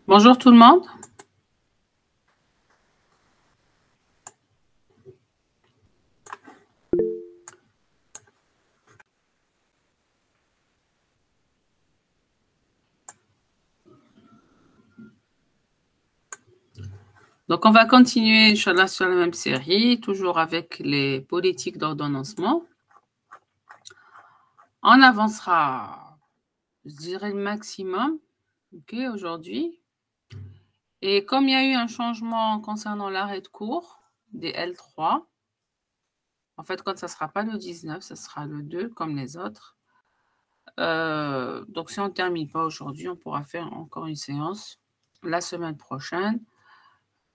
Bonjour tout le monde. Donc, on va continuer, Inch'Allah, sur la même série, toujours avec les politiques d'ordonnancement. On avancera, je dirais, le maximum, aujourd'hui. Et comme il y a eu un changement concernant l'arrêt de cours des L3, en fait, quand ça ne sera pas le 19, ça sera le 2, comme les autres. Donc, si on ne termine pas aujourd'hui, on pourra faire encore une séance la semaine prochaine.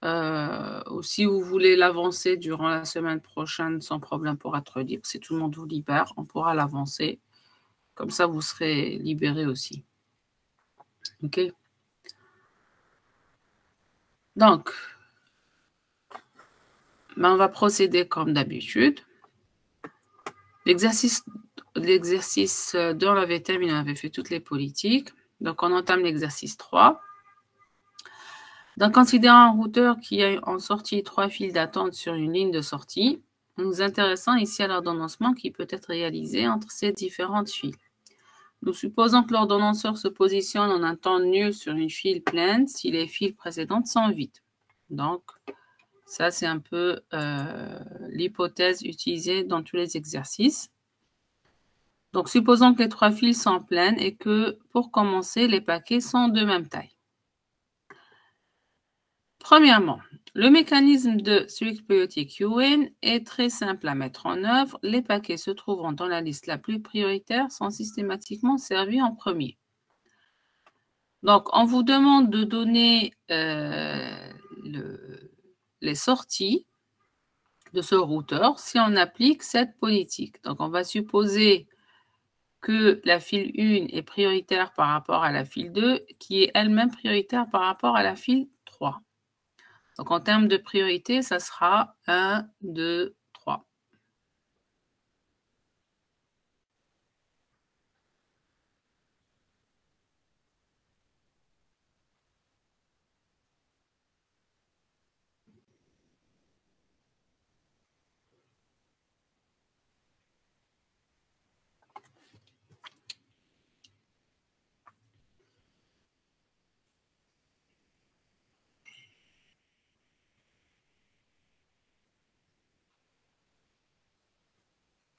Ou si vous voulez l'avancer durant la semaine prochaine, sans problème pour être libre. Si tout le monde vous libère, on pourra l'avancer. Comme ça, vous serez libérés aussi. OK? Donc, on va procéder comme d'habitude. L'exercice 2, on l'avait terminé, on avait fait toutes les politiques. Donc, on entame l'exercice 3. Donc, considérant un routeur qui a en sortie 3 files d'attente sur une ligne de sortie, nous nous intéressons ici à l'ordonnancement qui peut être réalisé entre ces différentes files. Nous supposons que l'ordonnanceur se positionne en un temps nul sur une file pleine si les files précédentes sont vides. Donc, ça, c'est un peu l'hypothèse utilisée dans tous les exercices. Donc, supposons que les 3 files sont pleines et que, pour commencer, les paquets sont de même taille. Premièrement, le mécanisme de Strict Priority Queuing est très simple à mettre en œuvre. Les paquets se trouvant dans la liste la plus prioritaire sont systématiquement servis en premier. Donc, on vous demande de donner les sorties de ce routeur si on applique cette politique. Donc, on va supposer que la file 1 est prioritaire par rapport à la file 2, qui est elle-même prioritaire par rapport à la file 3. Donc, en termes de priorité, ça sera 1, 2, 3.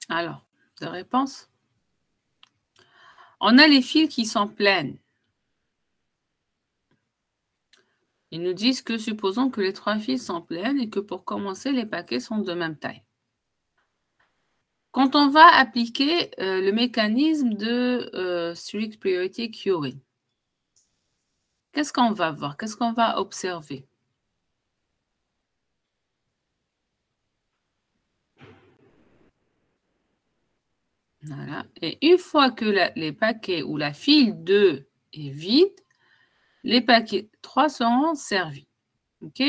Alors, de réponse. On a les files qui sont pleines. Ils nous disent que supposons que les 3 files sont pleines et que pour commencer, les paquets sont de même taille. Quand on va appliquer le mécanisme de Strict Priority Queuing, qu'est-ce qu'on va voir? Qu'est-ce qu'on va observer? Voilà. Et une fois que les paquets ou la file 2 est vide, les paquets 3 seront servis. OK?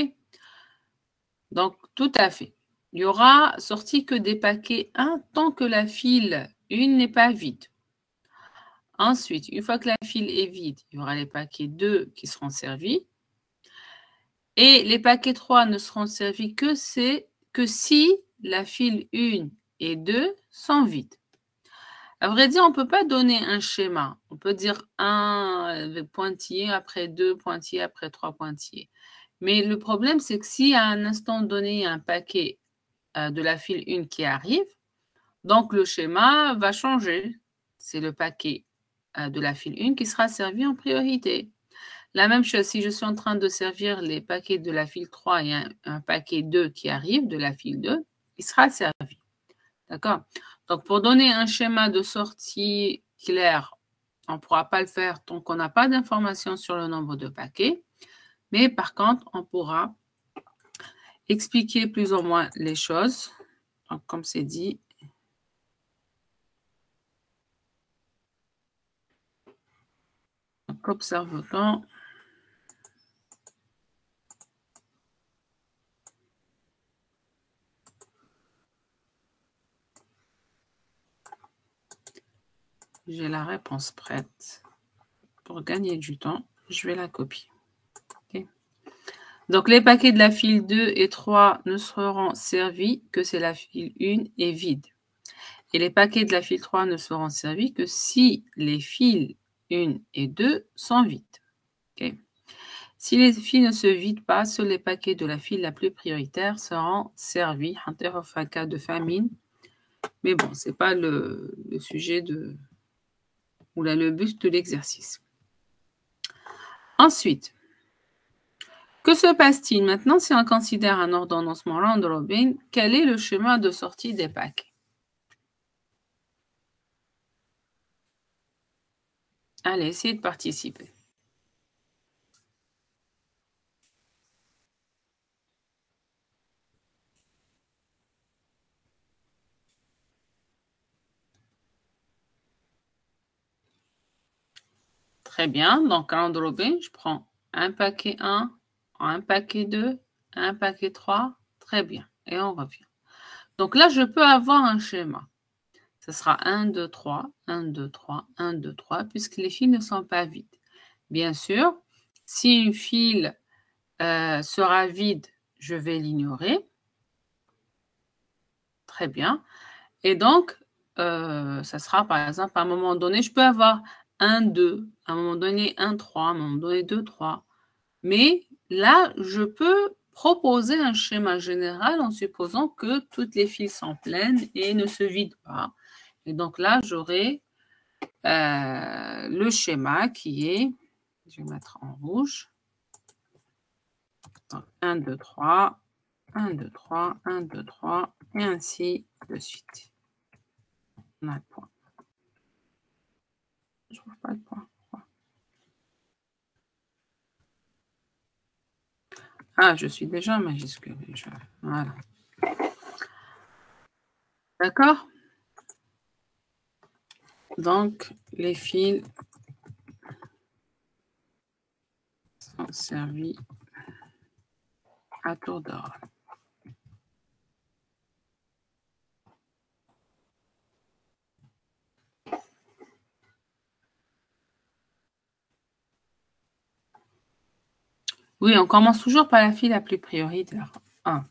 Donc, tout à fait. Il y aura sorti que des paquets 1 tant que la file 1 n'est pas vide. Ensuite, une fois que la file est vide, il y aura les paquets 2 qui seront servis. Et les paquets 3 ne seront servis que si la file 1 et 2 sont vides. À vrai dire, on ne peut pas donner un schéma. On peut dire 1 pointillé, après 2 pointillés, après 3 pointillés. Mais le problème, c'est que si à un instant donné, il y a un paquet de la file 1 qui arrive, donc le schéma va changer. C'est le paquet de la file 1 qui sera servi en priorité. La même chose, si je suis en train de servir les paquets de la file 3 et un paquet 2 qui arrive de la file 2, il sera servi. D'accord? Donc, pour donner un schéma de sortie clair, on ne pourra pas le faire tant qu'on n'a pas d'informations sur le nombre de paquets. Mais par contre, on pourra expliquer plus ou moins les choses. Donc, comme c'est dit, observe-t-on. J'ai la réponse prête. Pour gagner du temps, je vais la copier. Donc, les paquets de la file 2 et 3 ne seront servis que si la file 1 est vide. Et les paquets de la file 3 ne seront servis que si les files 1 et 2 sont vides. Okay. Si les files ne se vident pas, seuls les paquets de la file la plus prioritaire seront servis, en cas de famine. Mais bon, ce n'est pas le sujet ou là, le but de l'exercice. Ensuite, que se passe-t-il maintenant si on considère un ordonnancement round robin? Quel est le chemin de sortie des paquets? Allez, essayez de participer. Très bien. Donc, round robin, je prends un paquet 1, un paquet 2, un paquet 3. Très bien. Et on revient. Donc là, je peux avoir un schéma. Ce sera 1, 2, 3, 1, 2, 3, 1, 2, 3, puisque les fils ne sont pas vides. Bien sûr, si une file sera vide, je vais l'ignorer. Très bien. Et donc, ça sera par exemple, à un moment donné, je peux avoir 1, 2, à un moment donné 1, 3, à un moment donné 2, 3. Mais là, je peux proposer un schéma général en supposant que toutes les files sont pleines et ne se vident pas. Et donc là, j'aurai le schéma qui est, je vais mettre en rouge, donc 1, 2, 3, 1, 2, 3, 1, 2, 3, et ainsi de suite. On a le point. Je ne trouve pas le point. Ah, je suis déjà en majuscule. Voilà. D'accord? Donc, les fils sont servis à tour de rôle. Oui, on commence toujours par la file la plus prioritaire. 1.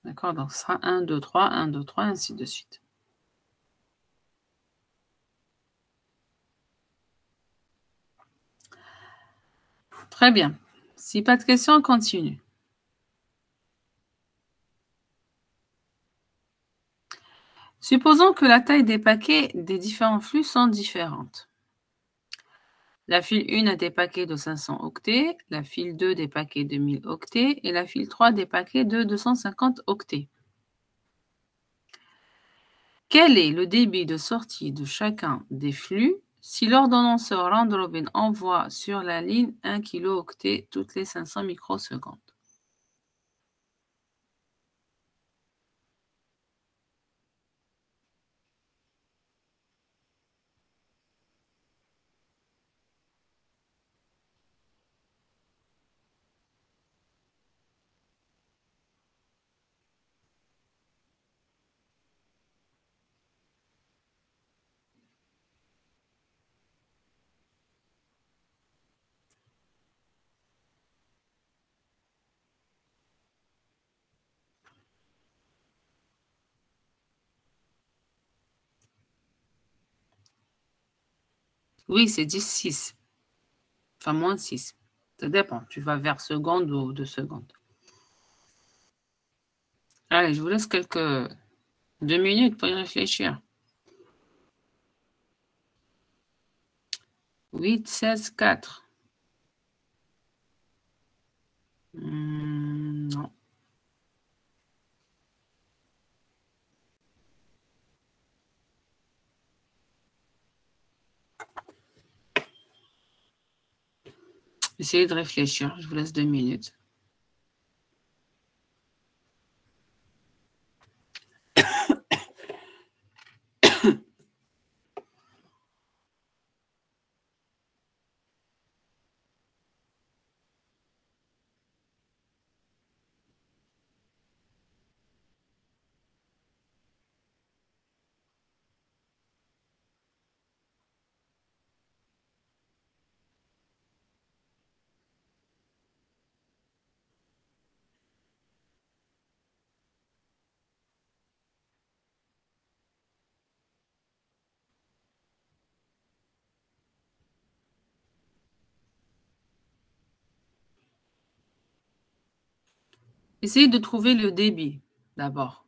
D'accord? Donc, ce sera 1, 2, 3, 1, 2, 3, ainsi de suite. Très bien. Si pas de questions, on continue. Supposons que la taille des paquets des différents flux sont différentes. La file 1 a des paquets de 500 octets, la file 2 des paquets de 1000 octets et la file 3 des paquets de 250 octets. Quel est le débit de sortie de chacun des flux si l'ordonnanceur round robin envoie sur la ligne 1 kilo-octet toutes les 500 microsecondes? Oui, c'est 10, 6. Enfin, moins 6. Ça dépend. Tu vas vers seconde ou 2 secondes. Allez, je vous laisse quelques 2 minutes pour y réfléchir. 8, 16, 4. Non. Essayez de réfléchir. Je vous laisse 2 minutes. Essayez de trouver le débit d'abord.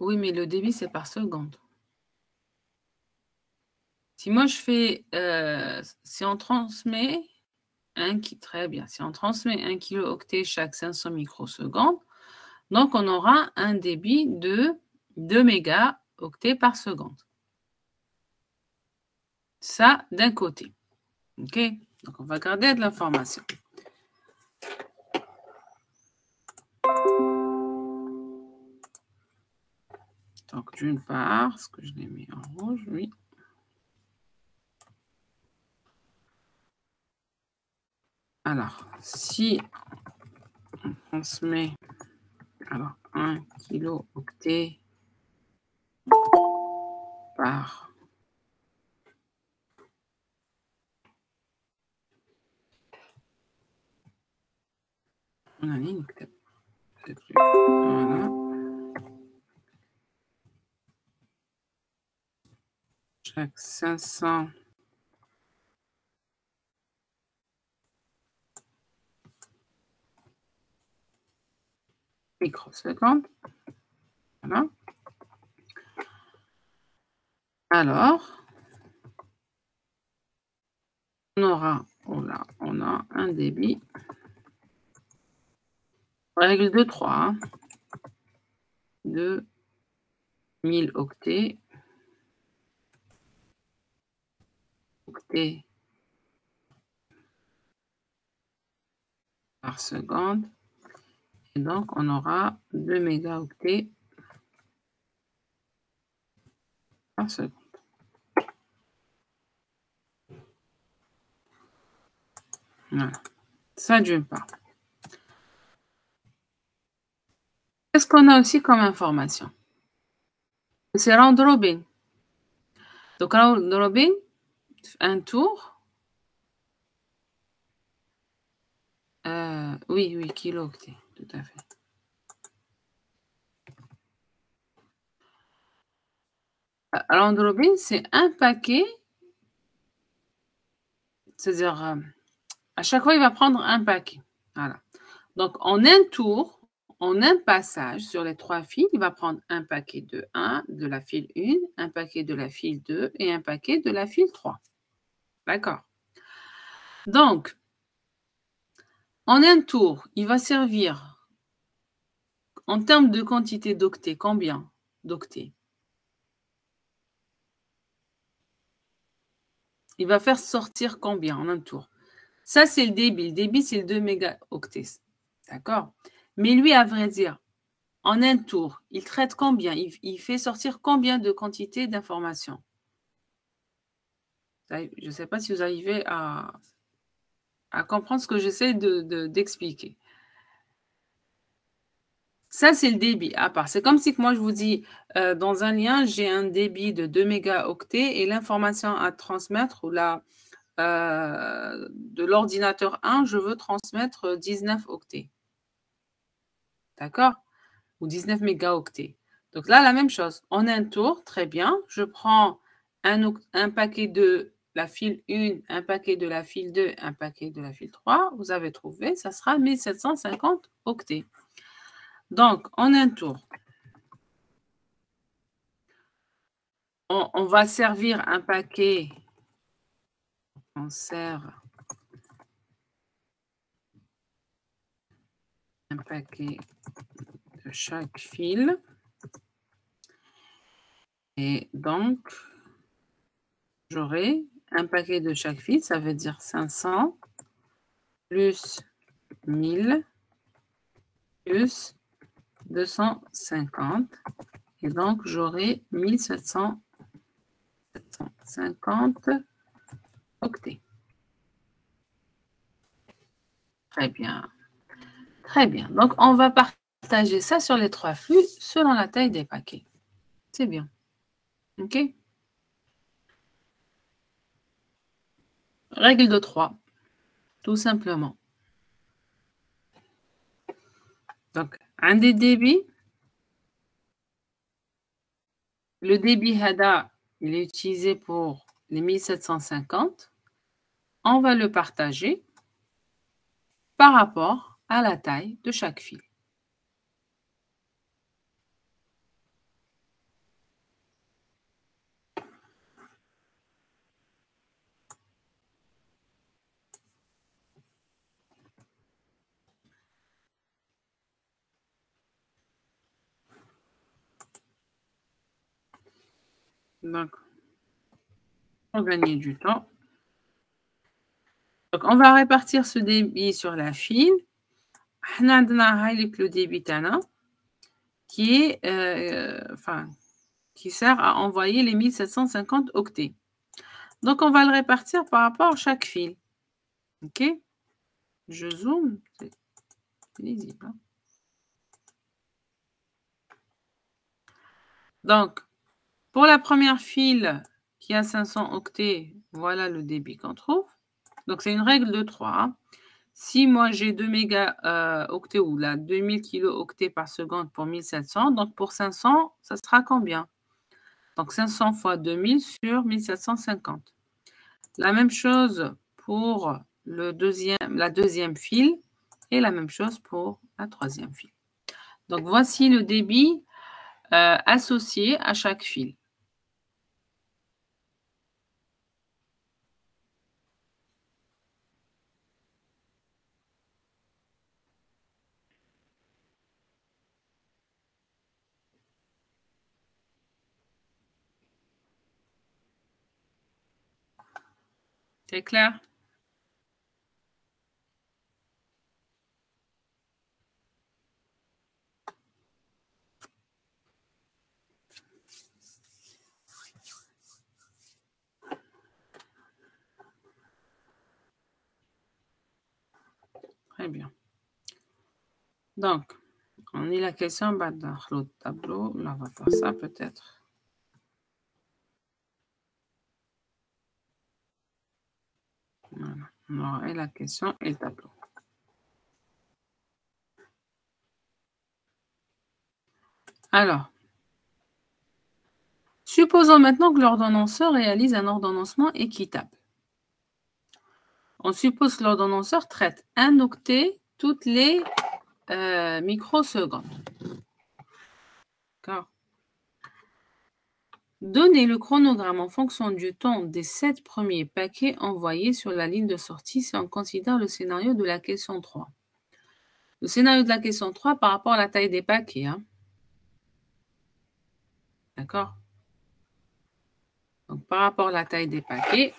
Oui, mais le débit, c'est par seconde. Si moi je fais, si on transmet très bien, si on transmet 1 kilo-octet chaque 500 microsecondes, donc on aura un débit de 2 mégaoctets par seconde. Ça, d'un côté. OK? Donc, on va garder de l'information. Donc, d'une part, ce que je l'ai mis en rouge, oui. Alors, si on transmet 1 kilo-octet par on a mis une voilà. Chaque 500 microsecondes. Voilà. Alors, on a un débit. Règle de 3. 2000 octets. Octets par seconde. Et donc, on aura 2 mégaoctets par seconde. Voilà. Ça, d'une part. Qu'est-ce qu'on a aussi comme information? C'est round robin. Donc, round robin, un tour. Oui, kilo-octets, tout à fait. Round robin, c'est un paquet. C'est-à-dire, à chaque fois, il va prendre un paquet. Voilà. Donc, en un tour, en un passage sur les 3 fils, il va prendre un paquet de 1 de la file 1, un paquet de la file 2 et un paquet de la file 3. D'accord. Donc, en un tour, il va servir, en termes de quantité d'octets, combien d'octets? Il va faire sortir combien en un tour? Ça, c'est le débit. Le débit, c'est le 2 mégaoctets. D'accord? Mais lui, à vrai dire, en un tour, il traite combien? Il fait sortir combien de quantité d'informations? Je ne sais pas si vous arrivez à comprendre ce que j'essaie d'expliquer. Ça, c'est le débit à part. C'est comme si que moi, je vous dis, dans un lien, j'ai un débit de 2 mégaoctets et l'information à transmettre ou de l'ordinateur 1, je veux transmettre 19 octets. D'accord? Ou 19 mégaoctets. Donc là, la même chose. En un tour, très bien. Je prends un paquet de la file 1, un paquet de la file 2, un paquet de la file 3. Vous avez trouvé, ça sera 1750 octets. Donc, en un tour, on va servir un paquet. On sert un paquet de chaque fil. Et donc, j'aurai un paquet de chaque fil, ça veut dire 500 plus 1000 plus 250. Et donc, j'aurai 1750 octets. Très bien. Très bien. Donc, on va partager ça sur les 3 flux selon la taille des paquets. C'est bien. OK? Règle de 3. Tout simplement. Donc, un des débits, le débit HADA, il est utilisé pour les 1750. On va le partager par rapport à la taille de chaque fil. Donc, pour gagner du temps. Donc, on va répartir ce débit sur la file. On a le débit qui sert à envoyer les 1750 octets. Donc, on va le répartir par rapport à chaque fil. OK? Je zoome. C'est lisible. Hein? Donc, pour la première file qui a 500 octets, voilà le débit qu'on trouve. Donc, c'est une règle de 3. Hein. Si moi, j'ai 2 mégaoctets ou là, 2000 kilooctets par seconde pour 1700, donc pour 500, ça sera combien? Donc, 500 fois 2000 sur 1750. La même chose pour la deuxième file et la même chose pour la troisième file. Donc, voici le débit associé à chaque file. C'est clair? Très bien. Donc, on est la question dans le tableau. Là, on va faire ça peut-être. Voilà. On aura la question et le tableau. Alors, supposons maintenant que l'ordonnanceur réalise un ordonnancement équitable. On suppose que l'ordonnanceur traite un octet toutes les microsecondes. D'accord. Donnez le chronogramme en fonction du temps des 7 premiers paquets envoyés sur la ligne de sortie si on considère le scénario de la question 3. Le scénario de la question 3 par rapport à la taille des paquets. Hein. D'accord? Donc, par rapport à la taille des paquets,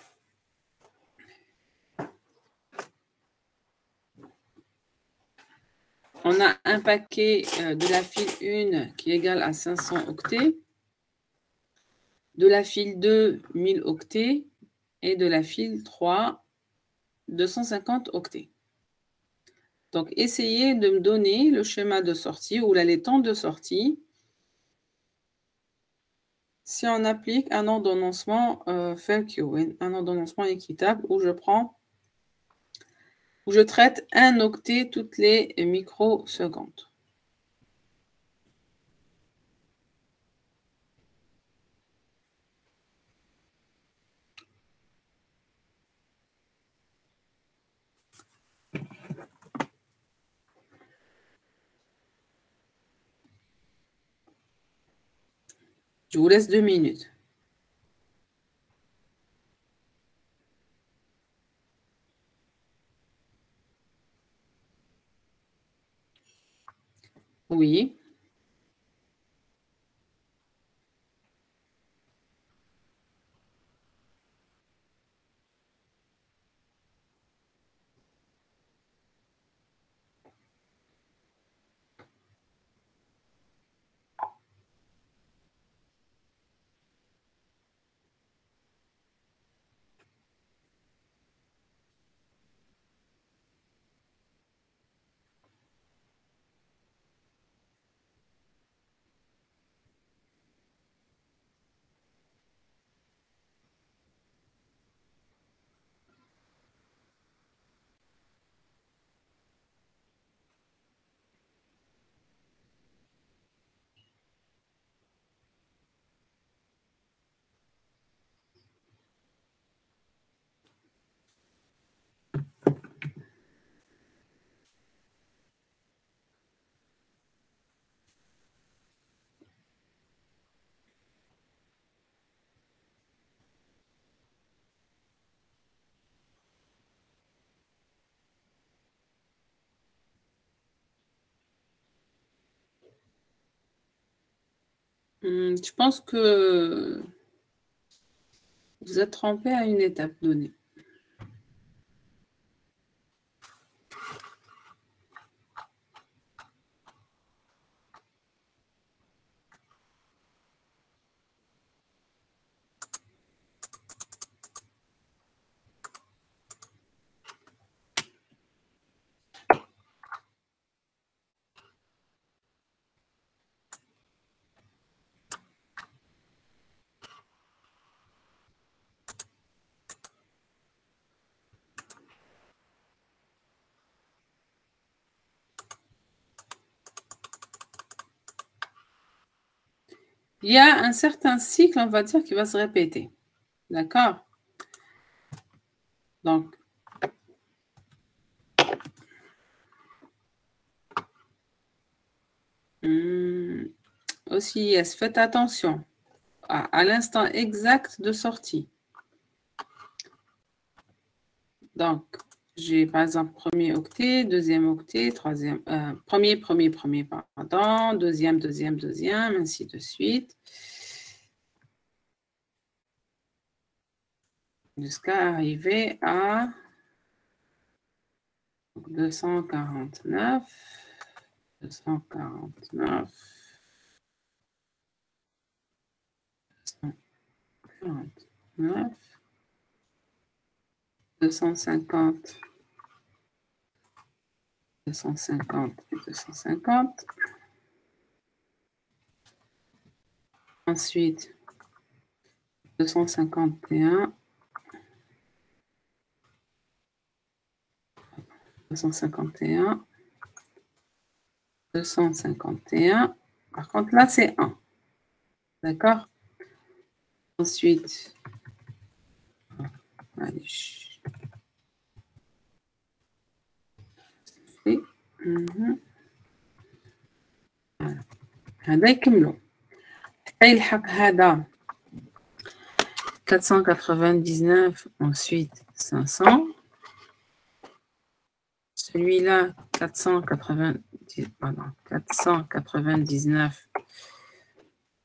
on a un paquet de la file 1 qui est égal à 500 octets, de la file 2, 1000 octets, et de la file 3, 250 octets. Donc, essayez de me donner le schéma de sortie ou là, les temps de sortie si on applique un ordonnancement fair queuing, un ordonnancement équitable où je traite un octet toutes les microsecondes. Je vous laisse 2 minutes. Oui. Je pense que vous êtes trompé à une étape donnée. Il y a un certain cycle, on va dire, qui va se répéter. D'accord? Donc, aussi, yes, faites attention à l'instant exact de sortie. Donc, j'ai par exemple premier octet, deuxième octet, troisième, premier, pardon, deuxième, ainsi de suite. Jusqu'à arriver à 249, 249, 250, 250 et 250. Ensuite, 251, 251, 251. Par contre, là, c'est 1. D'accord? Ensuite, allez, هذا يكملوا حتى يلحق هذا 499, ensuite 500. Celui-là, 499,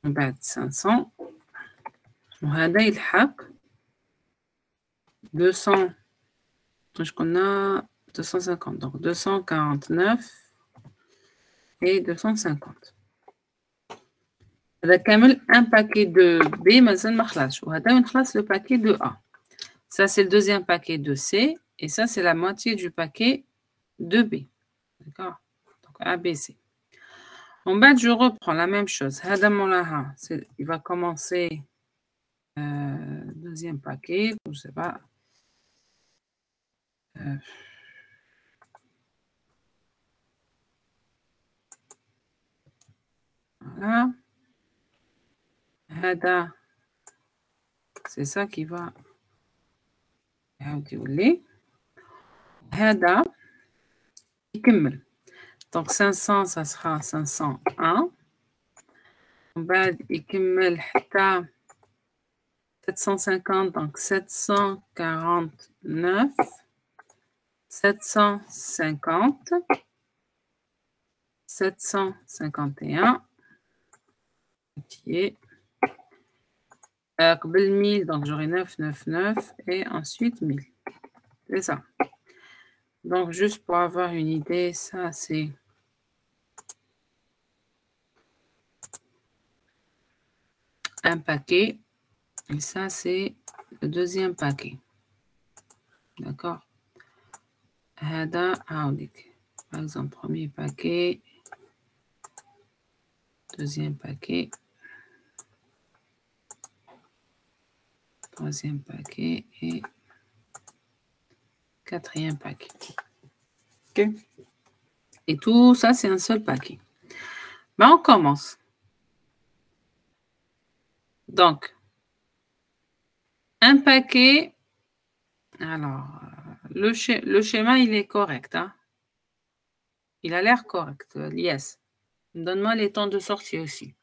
on bat 500. وهذا يلحق 200. Je connais 250, donc 249 et 250. هذا كامل un paquet de B مازال ما خلاصش وهذا نخلص le paquet de A. Ça, c'est le deuxième paquet de C. Et ça, c'est la moitié du paquet de B. D'accord? Donc, A, B, C. En bas, je reprends la même chose. Il va commencer deuxième paquet. Je ne sais pas. Voilà. Hada, c'est ça qui va. Hada, يكمل. Donc 500, ça sera 501. En bas, يكمل حتى 750, donc 749, 750, 751, qui est قبل 1000, donc j'aurai 999 et ensuite 1000. C'est ça. Donc, juste pour avoir une idée, ça, c'est un paquet. Et ça, c'est le deuxième paquet. D'accord? Par exemple, premier paquet, deuxième paquet, troisième paquet et quatrième paquet. OK? Et tout ça, c'est un seul paquet. Ben, on commence. Donc, un paquet. Alors, le schéma, il est correct. Hein? Il a l'air correct. Yes. Donne-moi les temps de sortie aussi.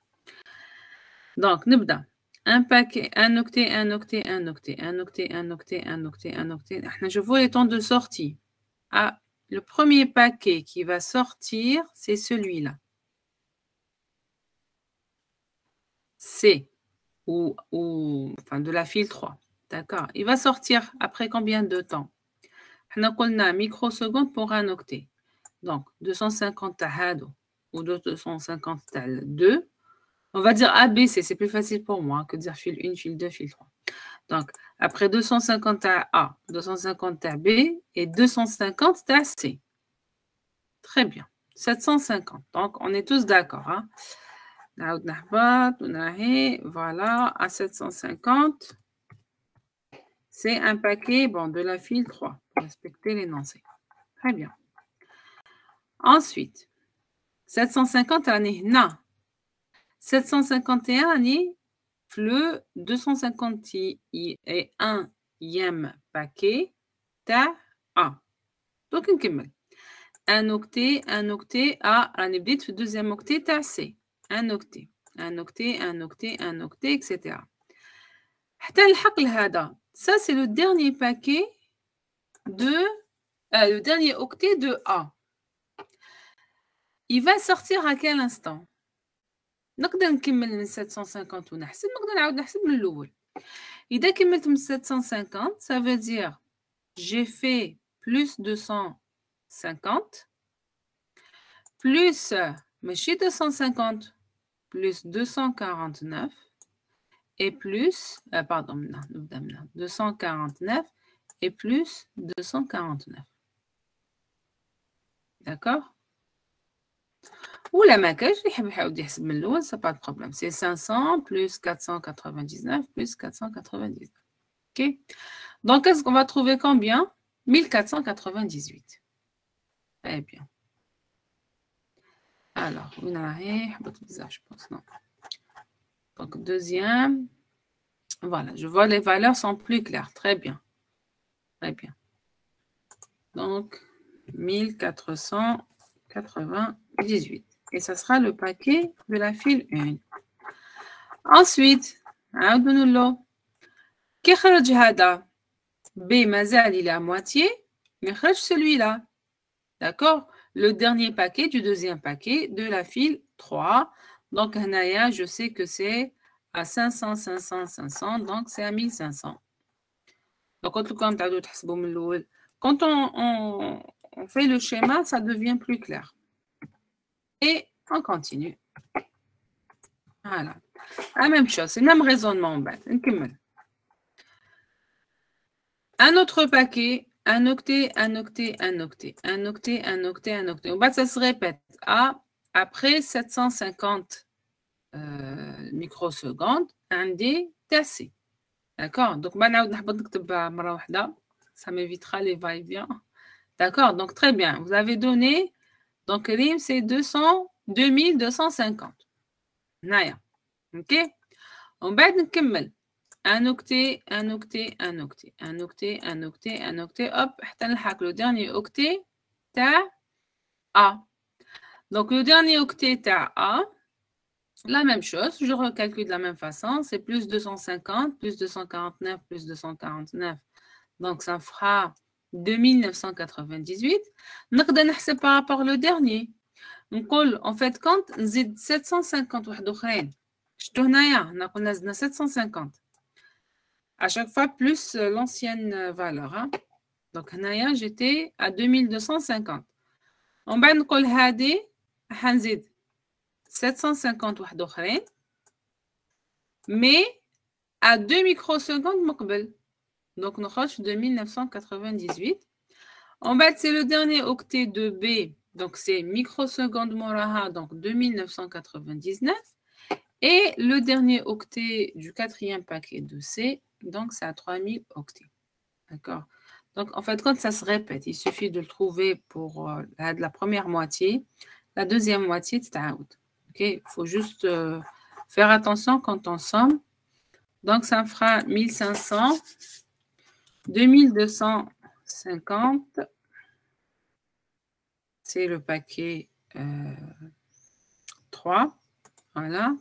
Donc, نبدأ. Un paquet, un octet, un octet, un octet, un octet, un octet, un octet, un octet. Je vois les temps de sortie. Ah, le premier paquet qui va sortir, c'est celui-là. C, enfin de la file 3. D'accord. Il va sortir après combien de temps? On a microsecondes pour un octet. Donc, 250 tahado ou 250 tal 2. On va dire ABC, c'est plus facile pour moi que de dire fil 1, fil 2, fil 3. Donc, après 250 à A, 250 à B et 250 à C. Très bien. 750. Donc, on est tous d'accord. Hein? Voilà, à 750. C'est un paquet de la file 3. Respectez l'énoncé. Très bien. Ensuite, 750 année na. 751 année le 251e paquet ta A. Donc, un octet A, on est le deuxième octet ta C. Un octet, etc. Ça, c'est le dernier paquet le dernier octet de A. Il va sortir à quel instant? نقدر نكمل من 750 ونحسب نقدر نعاود نحسب من الأول. إذا كملت من 750 ça veut dire j'ai fait plus 250 plus ماشي 250 plus 249 et plus pardon نبدا من 249 et plus 249. D'accord? Ou la maquette, c'est pas de problème. C'est 500 plus 499 plus 499. OK? Donc, est-ce qu'on va trouver combien? 1498. Très bien. Alors, je pense, non. Donc, deuxième. Voilà, je vois les valeurs sont plus claires. Très bien. Très bien. Donc, 1498. Et ça sera le paquet de la file 1. Ensuite, كيخرج هذا B مازال il est à moitié, mais خرج celui-là. D'accord? Le dernier paquet du deuxième paquet de la file 3. Donc, هنايا, je sais que c'est à 500, 500, 500. Donc, c'est à 1500. Donc, quand on fait le schéma, ça devient plus clair. Et on continue. Voilà. La même chose, c'est le même raisonnement en bas. un autre paquet, un octet, un octet, un octet, un octet, un octet, un octet. En bas, ça se répète. Après 750 microsecondes, un D tassé. D'accord? Donc, ça m'évitera les va-et-vient. D'accord? Donc, très bien. Vous avez donné, donc, RIM, c'est 2250. Naya. OK? On va نكمل. Un octet, un octet, un octet, un octet, un octet, un octet. Hop, le dernier octet, t'as A. Donc, le dernier octet, t'as A. La même chose, je recalcule de la même façon. C'est plus 250, plus 249, plus 249. Donc, ça fera 2998. نقدر نحسب par rapport au dernier. نقول en fait compte نزيد 750 واحد اخرين. شفتو هنايا نقول زدنا 750. À chaque fois plus l'ancienne valeur. Hein. Donc هنايا j'étais à 2250. On va نقول هادي حنزيد 750 واحد اخرين. Mais à 2 microsecondes مقبل. Donc nous avons 2998. En bas, c'est le dernier octet de B. Donc, c'est microsecondes Moraha, donc 2999. Et le dernier octet du quatrième paquet de C, donc c'est à 3000 octets. D'accord? Donc, en fait, quand ça se répète, il suffit de le trouver pour la première moitié. La deuxième moitié, c'est out. OK? Il faut juste faire attention quand on somme. Donc, ça fera 1500, 2250. C'est le paquet 3. Voilà.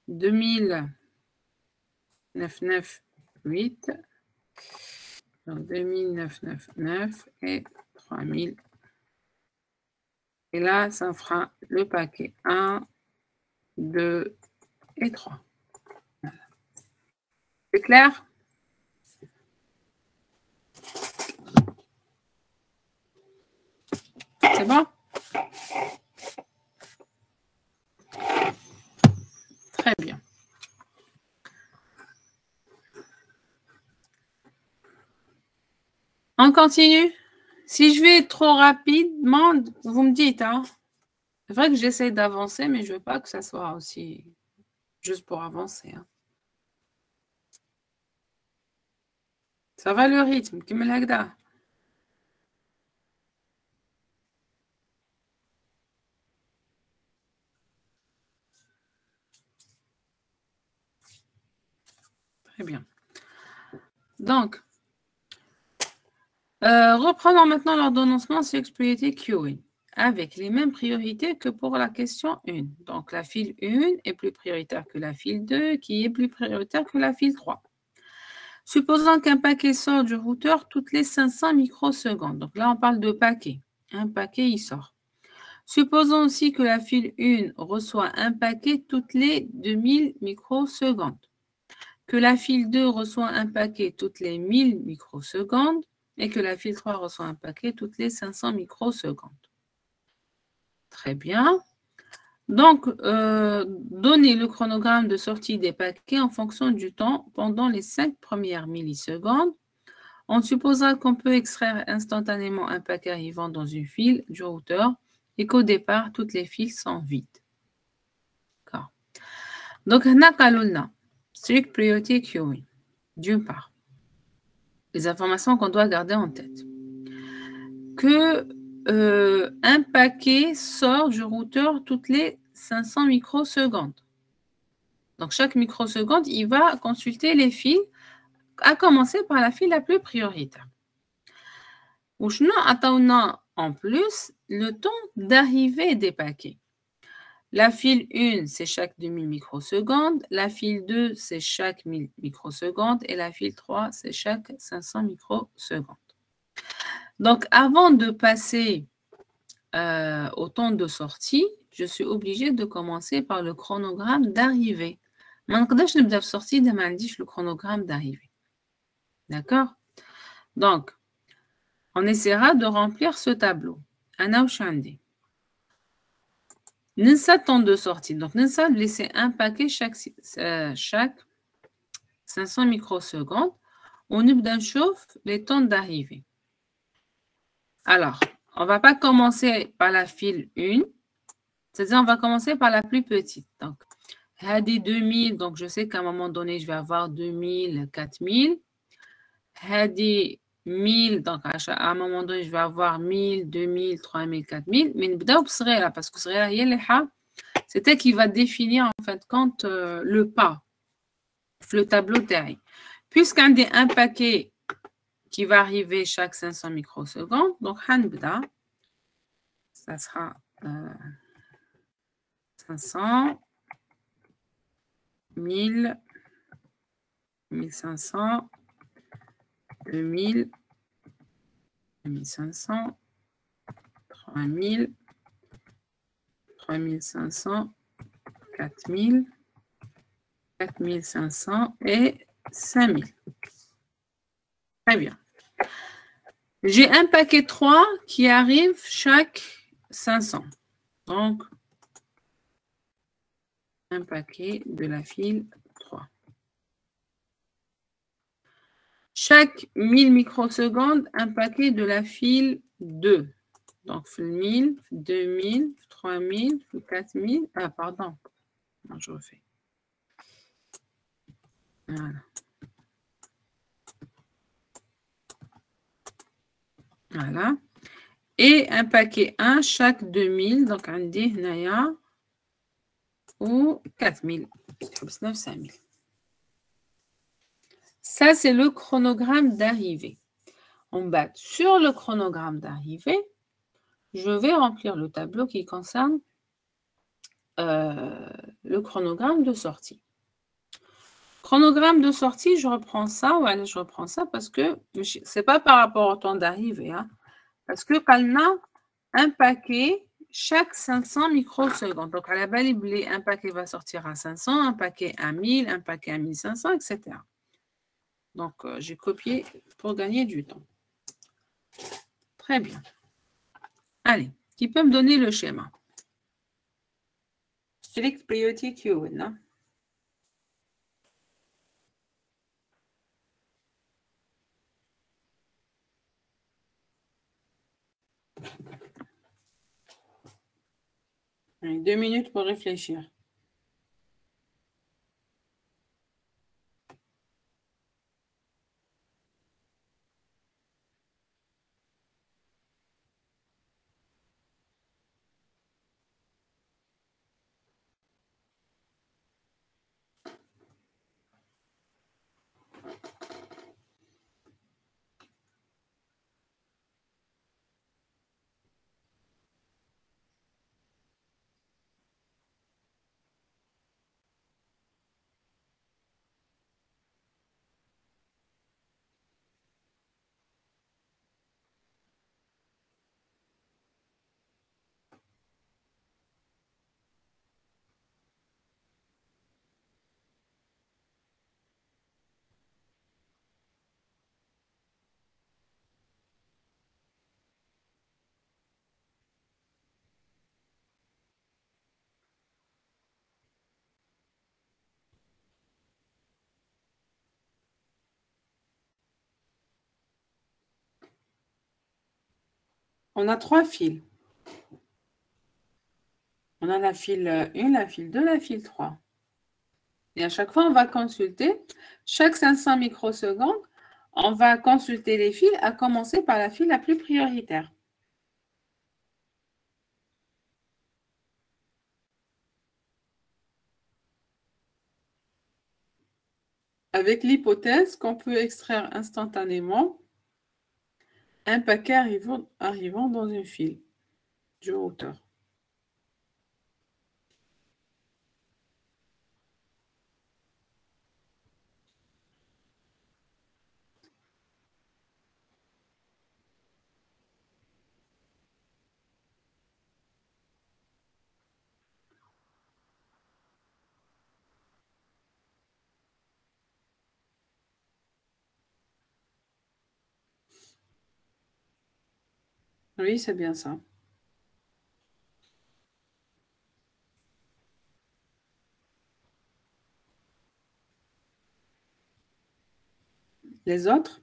2998. Donc 2999 et 3000. Et là, ça fera le paquet 1, 2 et 3. Voilà. C'est clair? C'est bon? Très bien. On continue. Si je vais trop rapidement, vous me dites. Hein? C'est vrai que j'essaie d'avancer, mais je ne veux pas que ça soit aussi juste pour avancer. Hein. Ça va le rythme? Très bien. Donc, reprenons maintenant l'ordonnancement Six Priority Queuing avec les mêmes priorités que pour la question 1. Donc, la file 1 est plus prioritaire que la file 2, qui est plus prioritaire que la file 3. Supposons qu'un paquet sort du routeur toutes les 500 microsecondes. Donc là, on parle de paquet. Un paquet, il sort. Supposons aussi que la file 1 reçoit un paquet toutes les 2000 microsecondes. Que la file 2 reçoit un paquet toutes les 1000 microsecondes et que la file 3 reçoit un paquet toutes les 500 microsecondes. Très bien. Donc, donnez le chronogramme de sortie des paquets en fonction du temps pendant les 5 premières millisecondes. On supposera qu'on peut extraire instantanément un paquet arrivant dans une file du routeur et qu'au départ, toutes les files sont vides. D'accord. Donc, on a strict priority queuing. D'une part, les informations qu'on doit garder en tête. Que un paquet sort du routeur toutes les 500 microsecondes. Donc, chaque microseconde, il va consulter les files, à commencer par la file la plus prioritaire. Ou sinon, attendons en plus le temps d'arrivée des paquets. La file 1, c'est chaque demi-microseconde. La file 2, c'est chaque 1000 microsecondes. Et la file 3, c'est chaque 500 microsecondes. Donc, avant de passer au temps de sortie, je suis obligée de commencer par le chronogramme d'arrivée. Maintenant, je ne peux pas sortir de le chronogramme d'arrivée. D'accord? Donc, on essaiera de remplir ce tableau. Ana Chandi. Ninsa temps de sortie. Donc, Ninsa laisser un paquet chaque 500 microsecondes. ونبدأ نشوف les temps d'arrivée. Alors, on ne va pas commencer par la file 1, c'est-à-dire on va commencer par la plus petite. Donc, Hadi 2000, donc je sais qu'à un moment donné, je vais avoir 2000, 4000. Hadi 1000, donc à un moment donné, je vais avoir 1000, 2000, 3000, 4000. Mais نبداو بصغيرة, parce que صغيرة هي اللي c'est elle qui va définir en fait quand le pas, le tableau تاعي. Puisqu'on a un paquet qui va arriver chaque 500 microsecondes, donc هنبدا, ça sera 500, 1000, 1500, 2000, 2500, 3000, 3500, 4000, 4500 et 5000. Très bien. J'ai un paquet 3 qui arrive chaque 500. Donc, un paquet de la file 3. Chaque 1000 microsecondes, un paquet de la file 2. Donc, 1000, 2000, 3000, 4000. Ah, pardon. Non, je refais. Voilà. Voilà. Et un paquet 1 chaque 2000. Donc, on dit Naya ou 4000. 5000. Ça, c'est le chronogramme d'arrivée. En bas, sur le chronogramme d'arrivée, je vais remplir le tableau qui concerne le chronogramme de sortie. Chronogramme de sortie, je reprends ça. Voilà, je reprends ça parce que ce n'est pas par rapport au temps d'arrivée. Hein, parce que quand on a un paquet chaque 500 microsecondes. Donc, à la base, un paquet va sortir à 500, un paquet à 1000, un paquet à 1500, etc. Donc, j'ai copié pour gagner du temps. Très bien. Allez, qui peut me donner le schéma? Strict priority queue, non? Allez, 2 minutes pour réfléchir. On a 3 fils. On a la file 1, la file 2, la file 3. Et à chaque fois, on va consulter. Chaque 500 microsecondes, on va consulter les fils, à commencer par la file la plus prioritaire. Avec l'hypothèse qu'on peut extraire instantanément un paquet arrivant dans une file de hauteur. Oui, c'est bien ça. Les autres?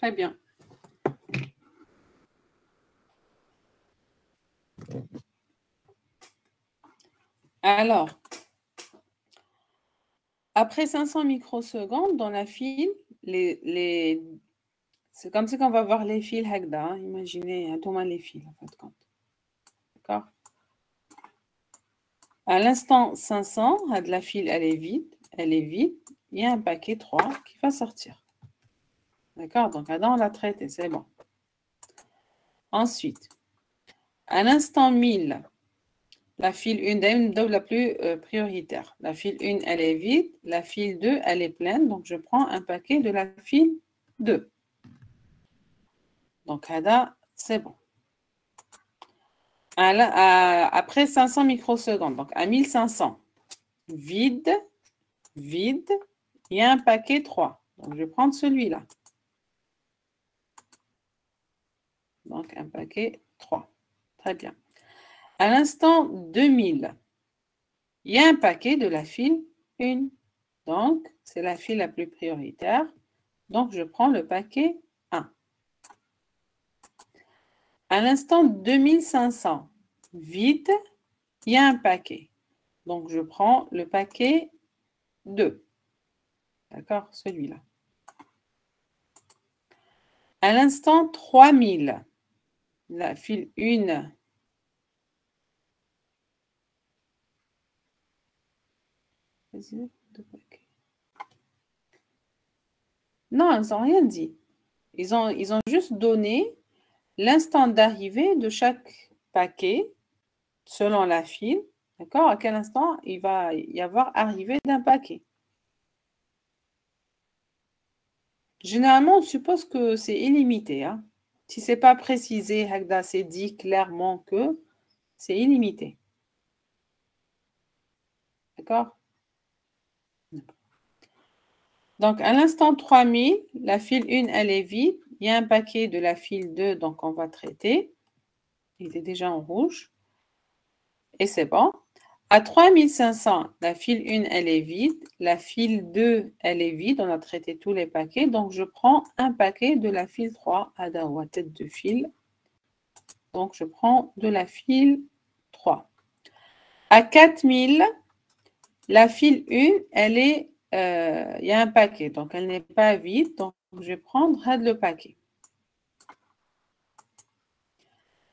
Très bien. Alors, après 500 microsecondes, dans la file, c'est comme ça qu'on va voir les fils Hagda. Imaginez tout les fils, en fin de compte. D'accord? À l'instant 500, la file, elle est vide. Elle est vide. Il y a un paquet 3 qui va sortir. D'accord? Donc, Adam, on l'a traité, c'est bon. Ensuite, à l'instant 1000, la file 1, la plus prioritaire. La file 1, elle est vide. La file 2, elle est pleine. Donc, je prends un paquet de la file 2. Donc, Ada, c'est bon. Après 500 microsecondes, donc à 1500, vide, vide, il y a un paquet 3. Donc, je vais prendre celui-là. Donc, un paquet 3. Très bien. À l'instant 2000, il y a un paquet de la file 1. Donc, c'est la file la plus prioritaire. Donc, je prends le paquet 1. À l'instant 2500, vide, il y a un paquet. Donc, je prends le paquet 2. D'accord? Celui-là. À l'instant 3000, la file 1. Non, ils n'ont rien dit. Ils ont juste donné l'instant d'arrivée de chaque paquet selon la file. D'accord? À quel instant il va y avoir arrivée d'un paquet. Généralement, on suppose que c'est illimité. Hein? Si ce n'est pas précisé, Hagda, c'est dit clairement que c'est illimité. D'accord? Donc, à l'instant 3000, la file 1, elle est vide. Il y a un paquet de la file 2, donc on va traiter. il est déjà en rouge. Et c'est bon. À 3500, la file 1, elle est vide. La file 2, elle est vide. On a traité tous les paquets. Donc, je prends un paquet de la file 3 à Dawa, tête de file. Donc, je prends de la file 3. À 4000, la file 1, elle est, il y a un paquet. Donc, elle n'est pas vide. Donc, je vais prendre le paquet.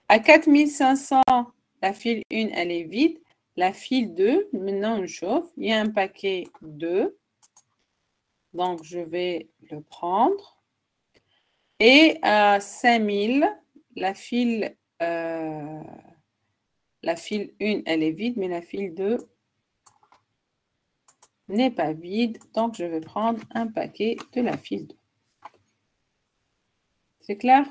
À 4500, la file 1, elle est vide. La file 2, maintenant on chauffe. Il y a un paquet 2. Donc, je vais le prendre. Et à 5000, la file 1, elle est vide, mais la file 2 n'est pas vide. Donc, je vais prendre un paquet de la file 2. C'est clair?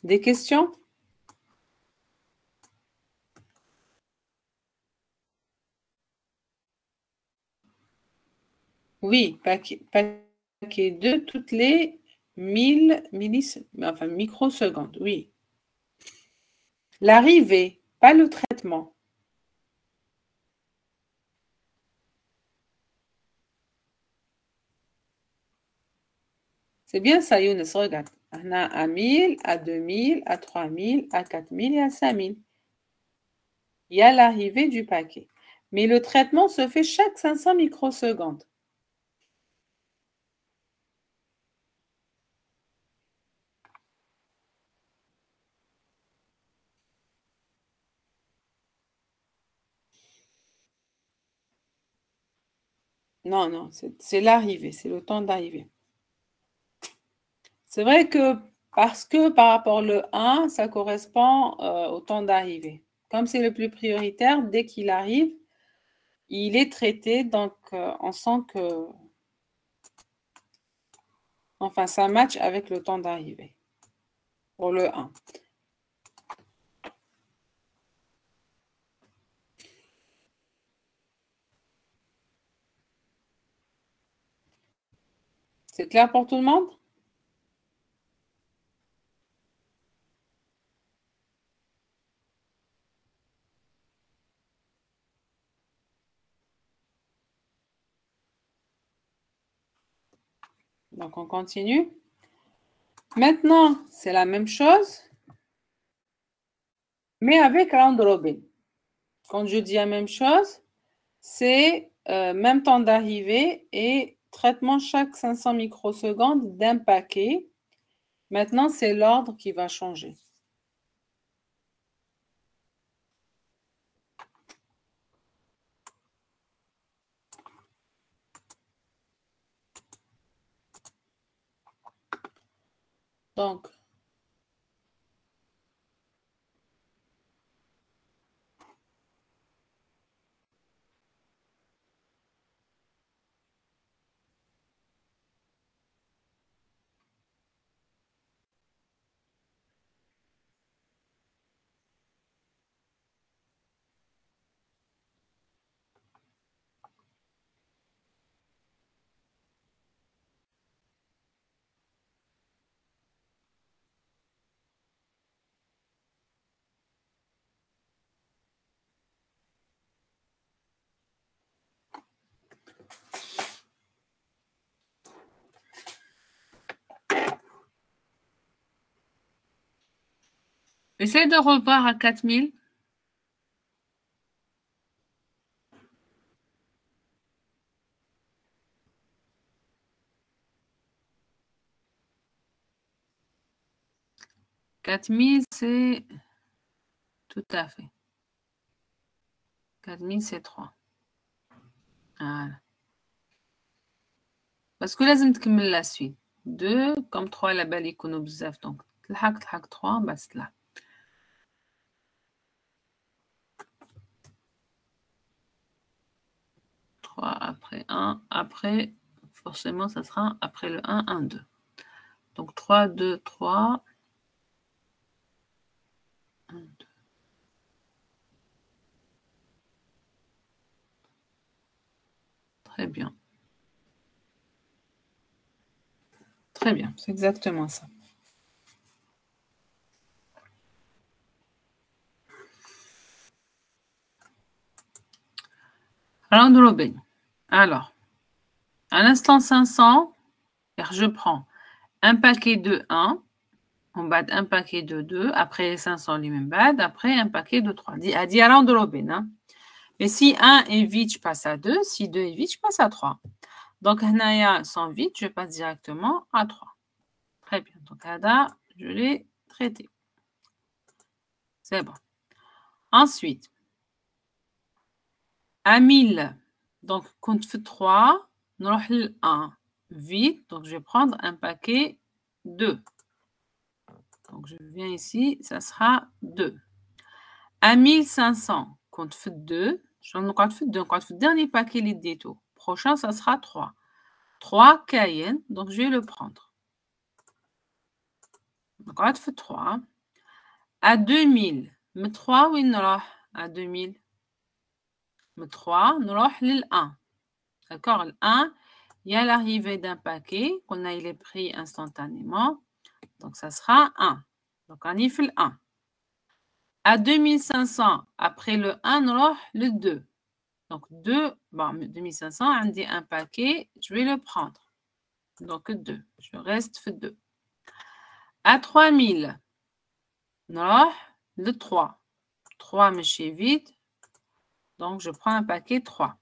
Des questions? Oui, paquet 2 toutes les 1000 microsecondes. Oui. L'arrivée, pas le traitement. C'est bien ça, Younes, regarde. On a à 1000, à 2000, à 3000, à 4000 et à 5000. Il y a l'arrivée du paquet. Mais le traitement se fait chaque 500 microsecondes. Non, non, c'est l'arrivée, c'est le temps d'arrivée. C'est vrai que parce que par rapport au 1, ça correspond au temps d'arrivée. Comme c'est le plus prioritaire, dès qu'il arrive, il est traité, donc on sent que enfin, ça match avec le temps d'arrivée pour le 1. C'est clair pour tout le monde? Donc, on continue. Maintenant, c'est la même chose, mais avec round robin. Quand je dis la même chose, c'est même temps d'arrivée et traitement chaque 500 microsecondes d'un paquet. Maintenant, c'est l'ordre qui va changer. Donc, essaye de revoir à 4000. « 4000, c'est... Tout à fait. 4000, c'est 3. Voilà. Parce que لازم تكمل la suite. 2 comme 3 la balle يكونوا بزاف donc تلحق 3 بس là. 3 après 1, après forcément ça sera après le 1, 1, 2. Donc 3, 2, 3. bien. Très bien, c'est exactement ça. Alors, à l'instant 500, je prends un paquet de 1, on bat un paquet de 2, après 500 les mêmes bad, après un paquet de 3. À dire de l'aubaine. Hein. Mais si 1 est vide, je passe à 2. Si 2 est vide, je passe à 3. Donc, Hanaya sans vide, je passe directement à 3. Très bien. Donc, Ada, je l'ai traité. C'est bon. Ensuite, à 1000, donc, compte fait 3, nous avons 1 vide. Donc, je vais prendre un paquet 2. Donc, je viens ici, ça sera 2. À 1500, compte fait 2. J'en ai compte fait 2. Compte fait dernier paquet, les détaux. Prochain, ça sera 3. 3 Cayenne, donc je vais le prendre. Donc, compte fait 3. À 2000, mais 3, oui, nous à 2000. Mais 3, nous avons le 1. D'accord, le 1, il y a l'arrivée d'un paquet qu'on a il est pris instantanément. Donc, ça sera 1. Donc, on y fait le 1. À 2500, après le 1, nous avons le 2. Donc, 2, bon, 2500, on dit un paquet, je vais le prendre. Donc, 2. Je reste 2. À 3000, nous avons le 3. 3, mais chez vide. Donc, je prends un paquet 3.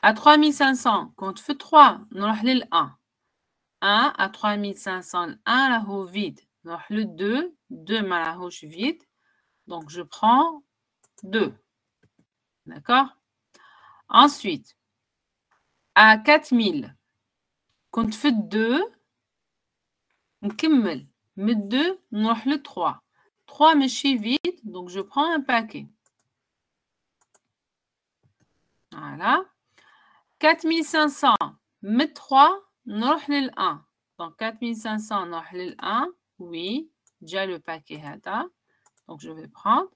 À 3500, compte fait 3, nous avons le 1. 1 à 3500, 1 là haut vide. Nous avons le 2, 2 mal là haut vide. Donc, je prends 2. D'accord? Ensuite, à 4000, compte fait 2, نكمل من 2 نروح ل 3. 3 ماشي vide, donc je prends un paquet. Voilà. 4500 من 3 نروح لل 1. Donc 4500 نروح لل 1. Oui, déjà le paquet هذا. Donc je vais prendre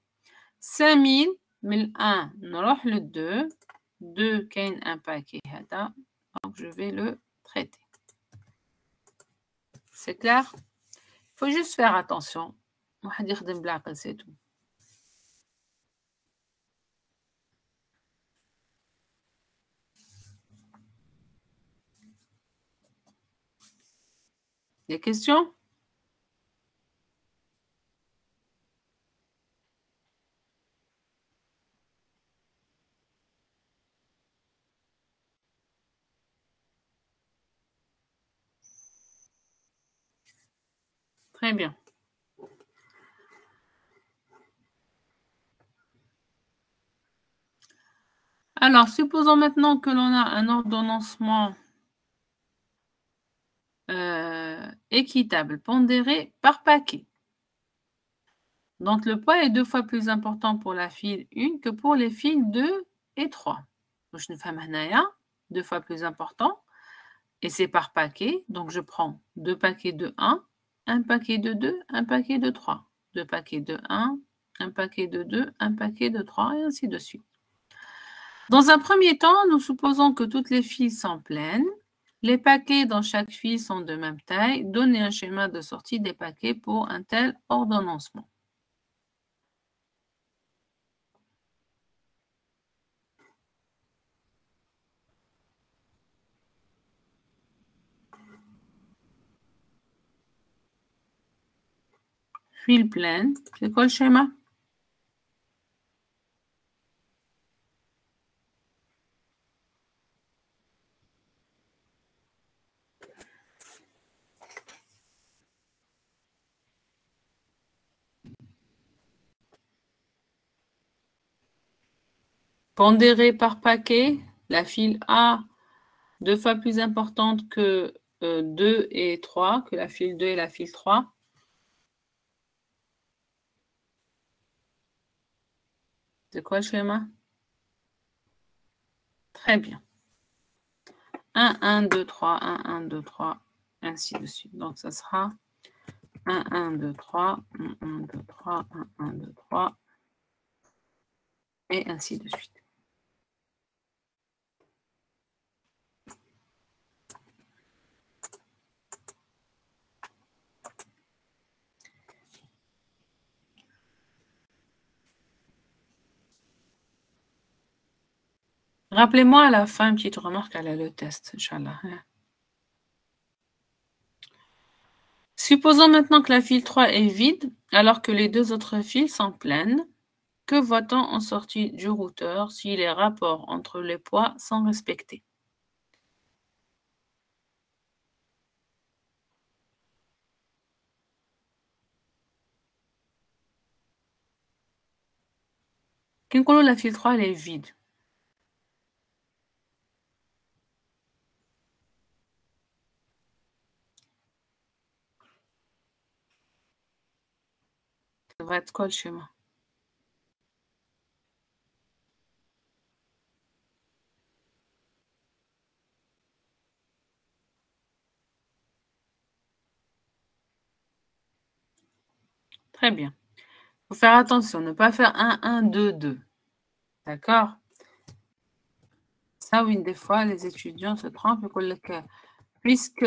5000 من 1 نروح لل 2. 2 كاين un paquet هذا. Donc je vais le traiter. C'est clair? Il faut juste faire attention. واحد يخدم بالعقل, c'est tout. Des questions? Très bien. Alors, supposons maintenant que l'on a un ordonnancement équitable, pondéré par paquet. Donc, le poids est 2 fois plus important pour la file 1 que pour les files 2 et 3. Donc, je ne fais pas 2 fois plus important. Et c'est par paquet. Donc, je prends 2 paquets de 1, un paquet de 2, un paquet de 3. 2 paquets de 1, un paquet de 2, un paquet de 3, et ainsi de suite. Dans un premier temps, nous supposons que toutes les files sont pleines. Les paquets dans chaque file sont de même taille. Donnez un schéma de sortie des paquets pour un tel ordonnancement. File pleine, c'est quoi le schéma? Pondéré par paquet, la file A 2 fois plus importante que 2 et 3, que la file 2 et la file 3. C'est quoi le schéma? Très bien. 1, 1, 2, 3, 1, 1, 2, 3, ainsi de suite. Donc, ça sera 1, 1, 2, 3, 1, 1, 2, 3, 1, 1, 2, 3, et ainsi de suite. Rappelez-moi à la fin une petite remarque à le test, Inch'Allah. Supposons maintenant que la file 3 est vide, alors que les deux autres files sont pleines. Que voit-on en sortie du routeur si les rapports entre les poids sont respectés? Quand la file 3 elle est vide. Ça va être quoi le schéma? Très bien. Il faut faire attention, ne pas faire 1, 1, 2, 2. D'accord? Ça, oui, des fois, les étudiants se trompent. Puisque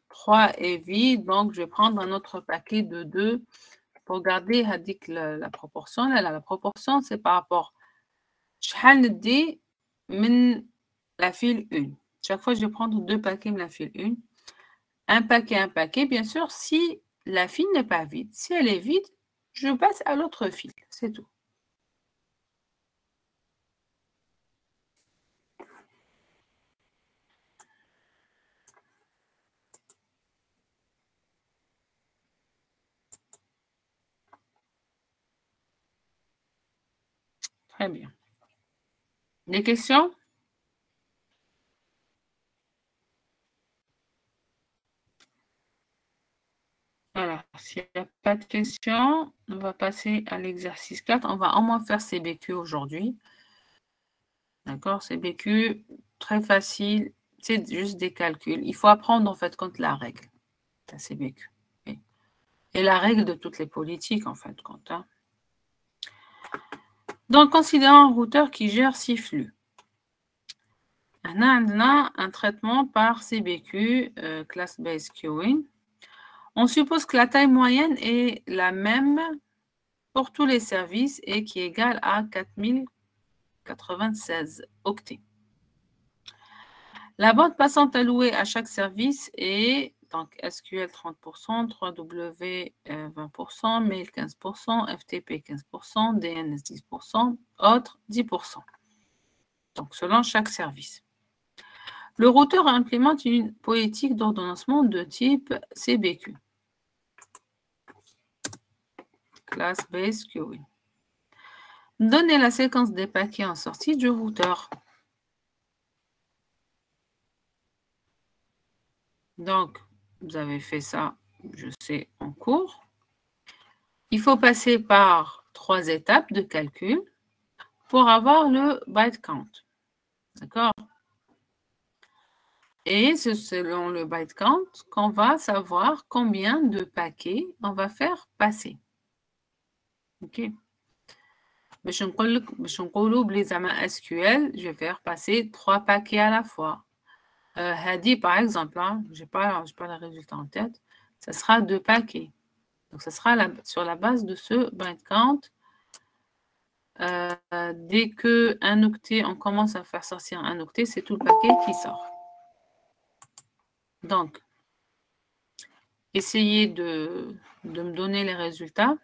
3 est vide, donc je vais prendre un autre paquet de 2 pour garder la proportion. Là, la proportion, c'est par rapport à la file 1. Chaque fois, je vais prendre 2 paquets de la file 1. Un paquet, bien sûr, si la file n'est pas vide. Si elle est vide, je passe à l'autre file. C'est tout. Très bien. Des questions? Voilà. S'il n'y a pas de questions, on va passer à l'exercice 4. On va au moins faire CBQ aujourd'hui. D'accord? CBQ, très facile. C'est juste des calculs. Il faut apprendre en fait compte la règle. La CBQ. Et la règle de toutes les politiques en fait compte. Hein. Donc, considérons un routeur qui gère 6 flux. On a un traitement par CBQ, Class-Based Queuing. On suppose que la taille moyenne est la même pour tous les services et qui est égale à 4096 octets. La bande passante allouée à chaque service est donc SQL 30%, 3W 20%, Mail 15%, FTP 15%, DNS 10%, autres 10%. Donc selon chaque service. Le routeur implémente une politique d'ordonnancement de type CBQ. Class-Based Queuing. Donnez la séquence des paquets en sortie du routeur. Donc, vous avez fait ça, je sais, en cours. Il faut passer par 3 étapes de calcul pour avoir le byte count. D'accord? Et c'est selon le byte count qu'on va savoir combien de paquets on va faire passer. OK? باش نقولوا بلي زعما SQL, je vais faire passer 3 paquets à la fois. Hadi, par exemple, hein, je n'ai pas le résultat en tête, ça sera 2 paquets. Donc, ça sera sur la base de ce byte count. Dès qu'un octet, on commence à faire sortir un octet, c'est tout le paquet qui sort. Donc, essayez de me donner les résultats.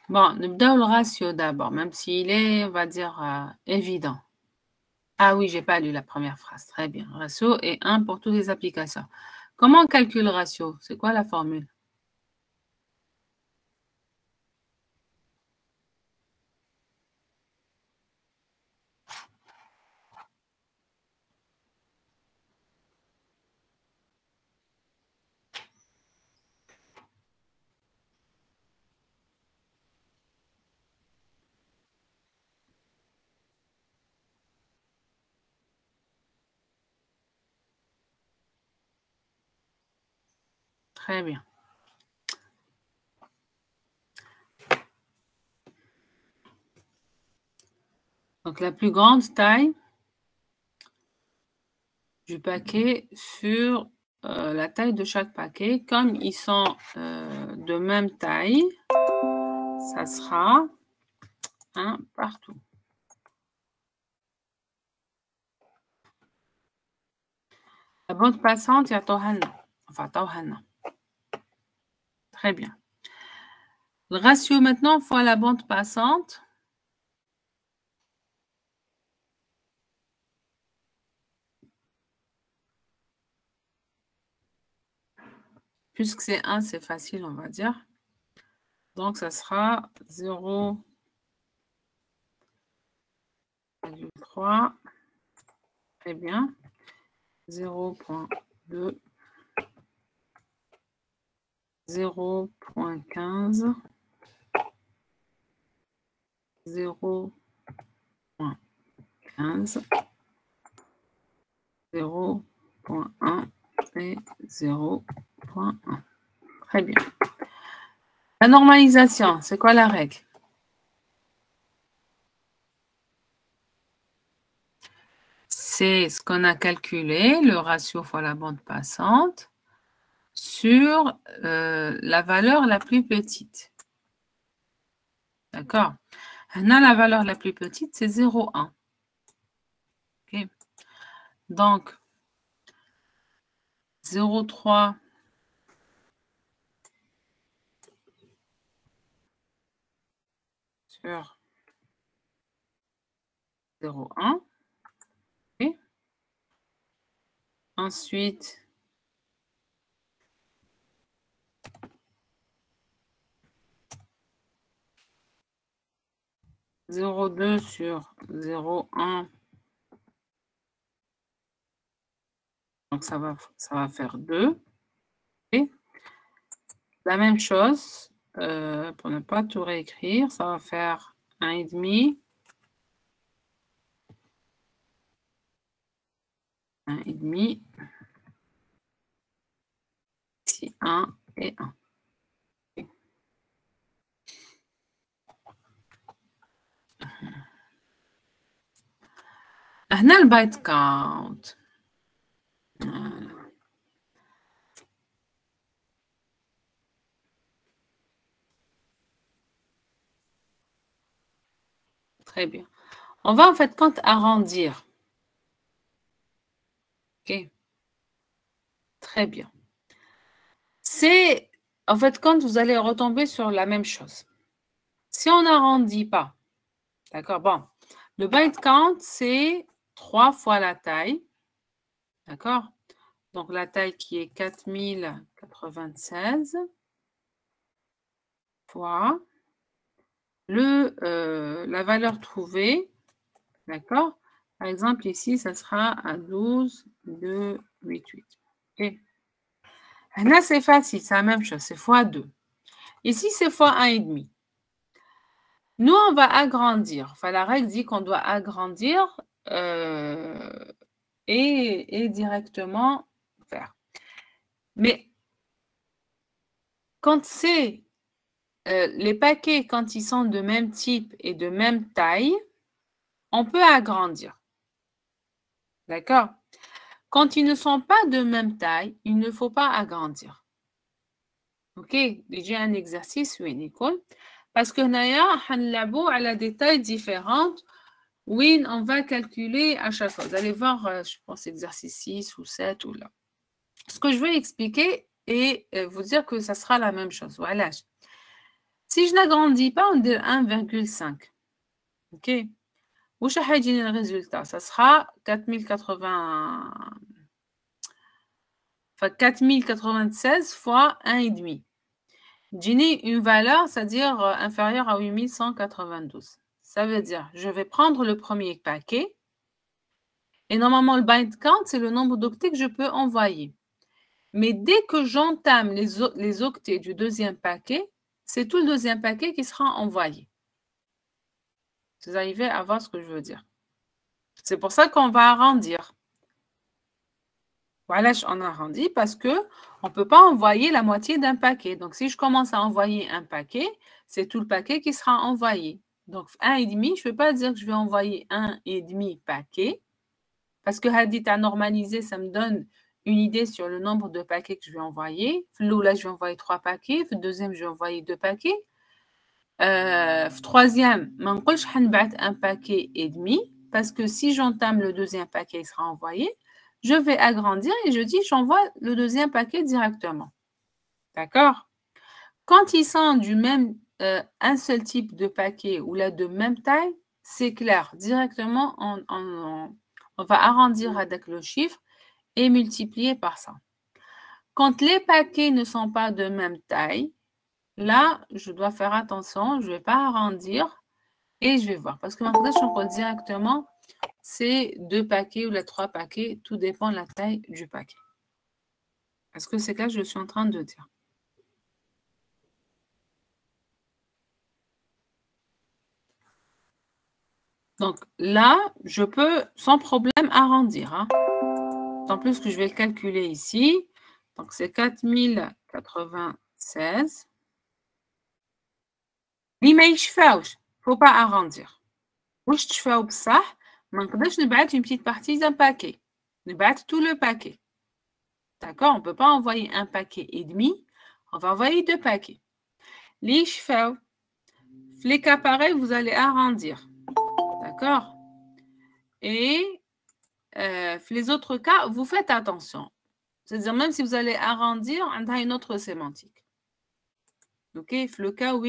Bon, نبداو le ratio d'abord, même s'il est, on va dire, évident. Ah oui, j'ai pas lu la première phrase. Très bien. Ratio est 1 pour toutes les applications. Comment on calcule le ratio? C'est quoi la formule? Très bien. Donc, la plus grande taille du paquet sur la taille de chaque paquet. Comme ils sont de même taille, ça sera 1 partout. La bande passante, il y a Tohanna. Enfin, Tohanna. Très bien. Le ratio maintenant fois la bande passante. Puisque c'est 1, c'est facile, on va dire. Donc, ça sera 0,3. Très bien. 0,2. 0,15. 0,15. 0,1 et 0,1. Très bien. La normalisation, c'est quoi la règle? C'est ce qu'on a calculé, le ratio fois la bande passante, sur la valeur la plus petite. D'accord? La valeur la plus petite, c'est 0,1. Okay. Donc, 0,3 sur 0,1. Okay. Ensuite, « 0,2 sur 0,1. Donc, ça va faire 2. Okay. La même chose, pour ne pas tout réécrire, ça va faire 1,5. 1,5. Ici, 1 et 1. Okay. هنا البايت كاونت. Très bien. On va en fait compte arrondir. Ok. Très bien. C'est en fait quand vous allez retomber sur la même chose. Si on n'arrondit pas, d'accord, bon, le byte count, c'est 3 fois la taille, d'accord? Donc la taille qui est 4096 fois la valeur trouvée, d'accord? Par exemple, ici, ça sera à 12,288. Okay. Là, c'est facile, c'est la même chose, c'est fois 2. Ici, c'est fois 1,5. Nous, on va agrandir. Enfin, la règle dit qu'on doit agrandir et directement faire. Mais quand c'est les paquets, quand ils sont de même type et de même taille, on peut agrandir. D'accord? Quand ils ne sont pas de même taille, il ne faut pas agrandir. OK? Déjà un exercice, oui, Nicole. Parce que d'ailleurs, on a des tailles différentes. Oui, on va calculer à chaque fois. Vous allez voir, je pense, exercice 6 ou 7 ou là. Ce que je veux expliquer et vous dire que ça sera la même chose. Voilà. Si je n'agrandis pas, on dit 1,5. OK? Où je vais le résultat? Ça sera 4096 fois 1,5. J'ai une valeur, c'est-à-dire inférieure à 8192. Ça veut dire, je vais prendre le premier paquet. Et normalement, le byte count, c'est le nombre d'octets que je peux envoyer. Mais dès que j'entame les octets du deuxième paquet, c'est tout le deuxième paquet qui sera envoyé. Vous arrivez à voir ce que je veux dire. C'est pour ça qu'on va arrondir. Voilà, on arrondit parce que on ne peut pas envoyer la moitié d'un paquet. Donc, si je commence à envoyer un paquet, c'est tout le paquet qui sera envoyé. Donc, 1,5, je ne peux pas dire que je vais envoyer 1,5 paquet parce que hadith à normaliser, ça me donne une idée sur le nombre de paquets que je vais envoyer. Là, je vais envoyer 3 paquets. Le deuxième, je vais envoyer 2 paquets. Le troisième, je ne vais pas un paquet et demi parce que si j'entame le deuxième paquet, il sera envoyé. Je vais agrandir et je dis j'envoie le deuxième paquet directement. D'accord? Quand ils sont du même, un seul type de paquet ou là de même taille, c'est clair. Directement, on va arrondir avec le chiffre et multiplier par ça. Quand les paquets ne sont pas de même taille, là, je dois faire attention, je ne vais pas arrondir et je vais voir. Parce que maintenant, je compte directement, c'est 2 paquets ou les 3 paquets, tout dépend de la taille du paquet. Est-ce que c'est là que je suis en train de dire? Donc là, je peux sans problème arrondir. Hein. En plus que je vais le calculer ici. Donc c'est 4096. Il ne faut pas arrondir. واش تشفاو بصح ما نقدرش نبعث une petite partie d'un paquet. نبعث tout le paquet. D'accord? On ne peut pas envoyer un paquet et demi. On va envoyer 2 paquets. Les chefs, les cas pareils, vous allez arrondir. D'accord? Et les autres cas, vous faites attention. C'est-à-dire, même si vous allez arrondir, on a une autre sémantique. OK? Le cas où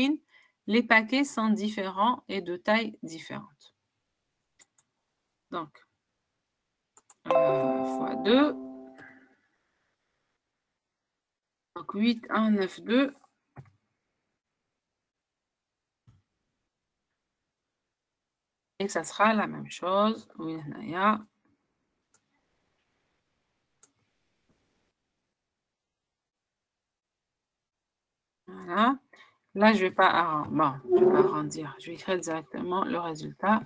les paquets sont différents et de taille différente. Donc, fois 2. Donc, 8, 1, 9, 2. Et ça sera la même chose. Oui, Naya. Voilà. Là, je ne vais pas arrondir. Bon, je vais pas arrondir. Je vais écrire directement le résultat.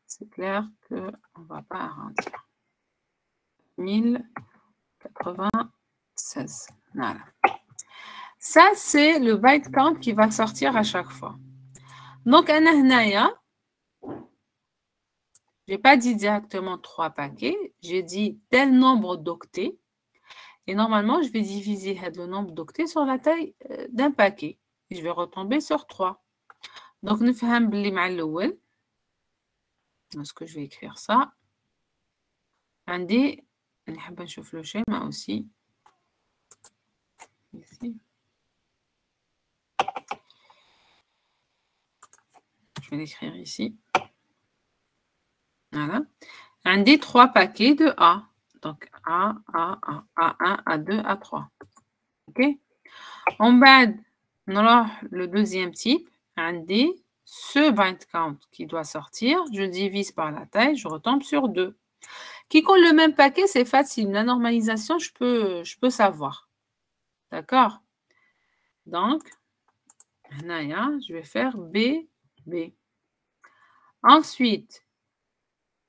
C'est clair qu'on ne va pas arrondir. 1096. Voilà. Ça, c'est le byte count qui va sortir à chaque fois. Donc, je n'ai pas dit directement 3 paquets. J'ai dit tel nombre d'octets. Et normalement, je vais diviser le nombre d'octets sur la taille d'un paquet. Et je vais retomber sur 3. Donc, nous faisons le est-ce que je vais écrire ça? عندي نحب نشوف le schéma aussi. Ici. Je vais l'écrire ici. Voilà. عندي 3 paquets de A. Donc, A, A1, A2, A3. OK? En bas, le deuxième type, عندي ce byte count qui doit sortir, je divise par la taille, je retombe sur 2. Qui compte le même paquet, c'est facile. La normalisation, je peux savoir. D'accord? Donc, je vais faire B, B. Ensuite,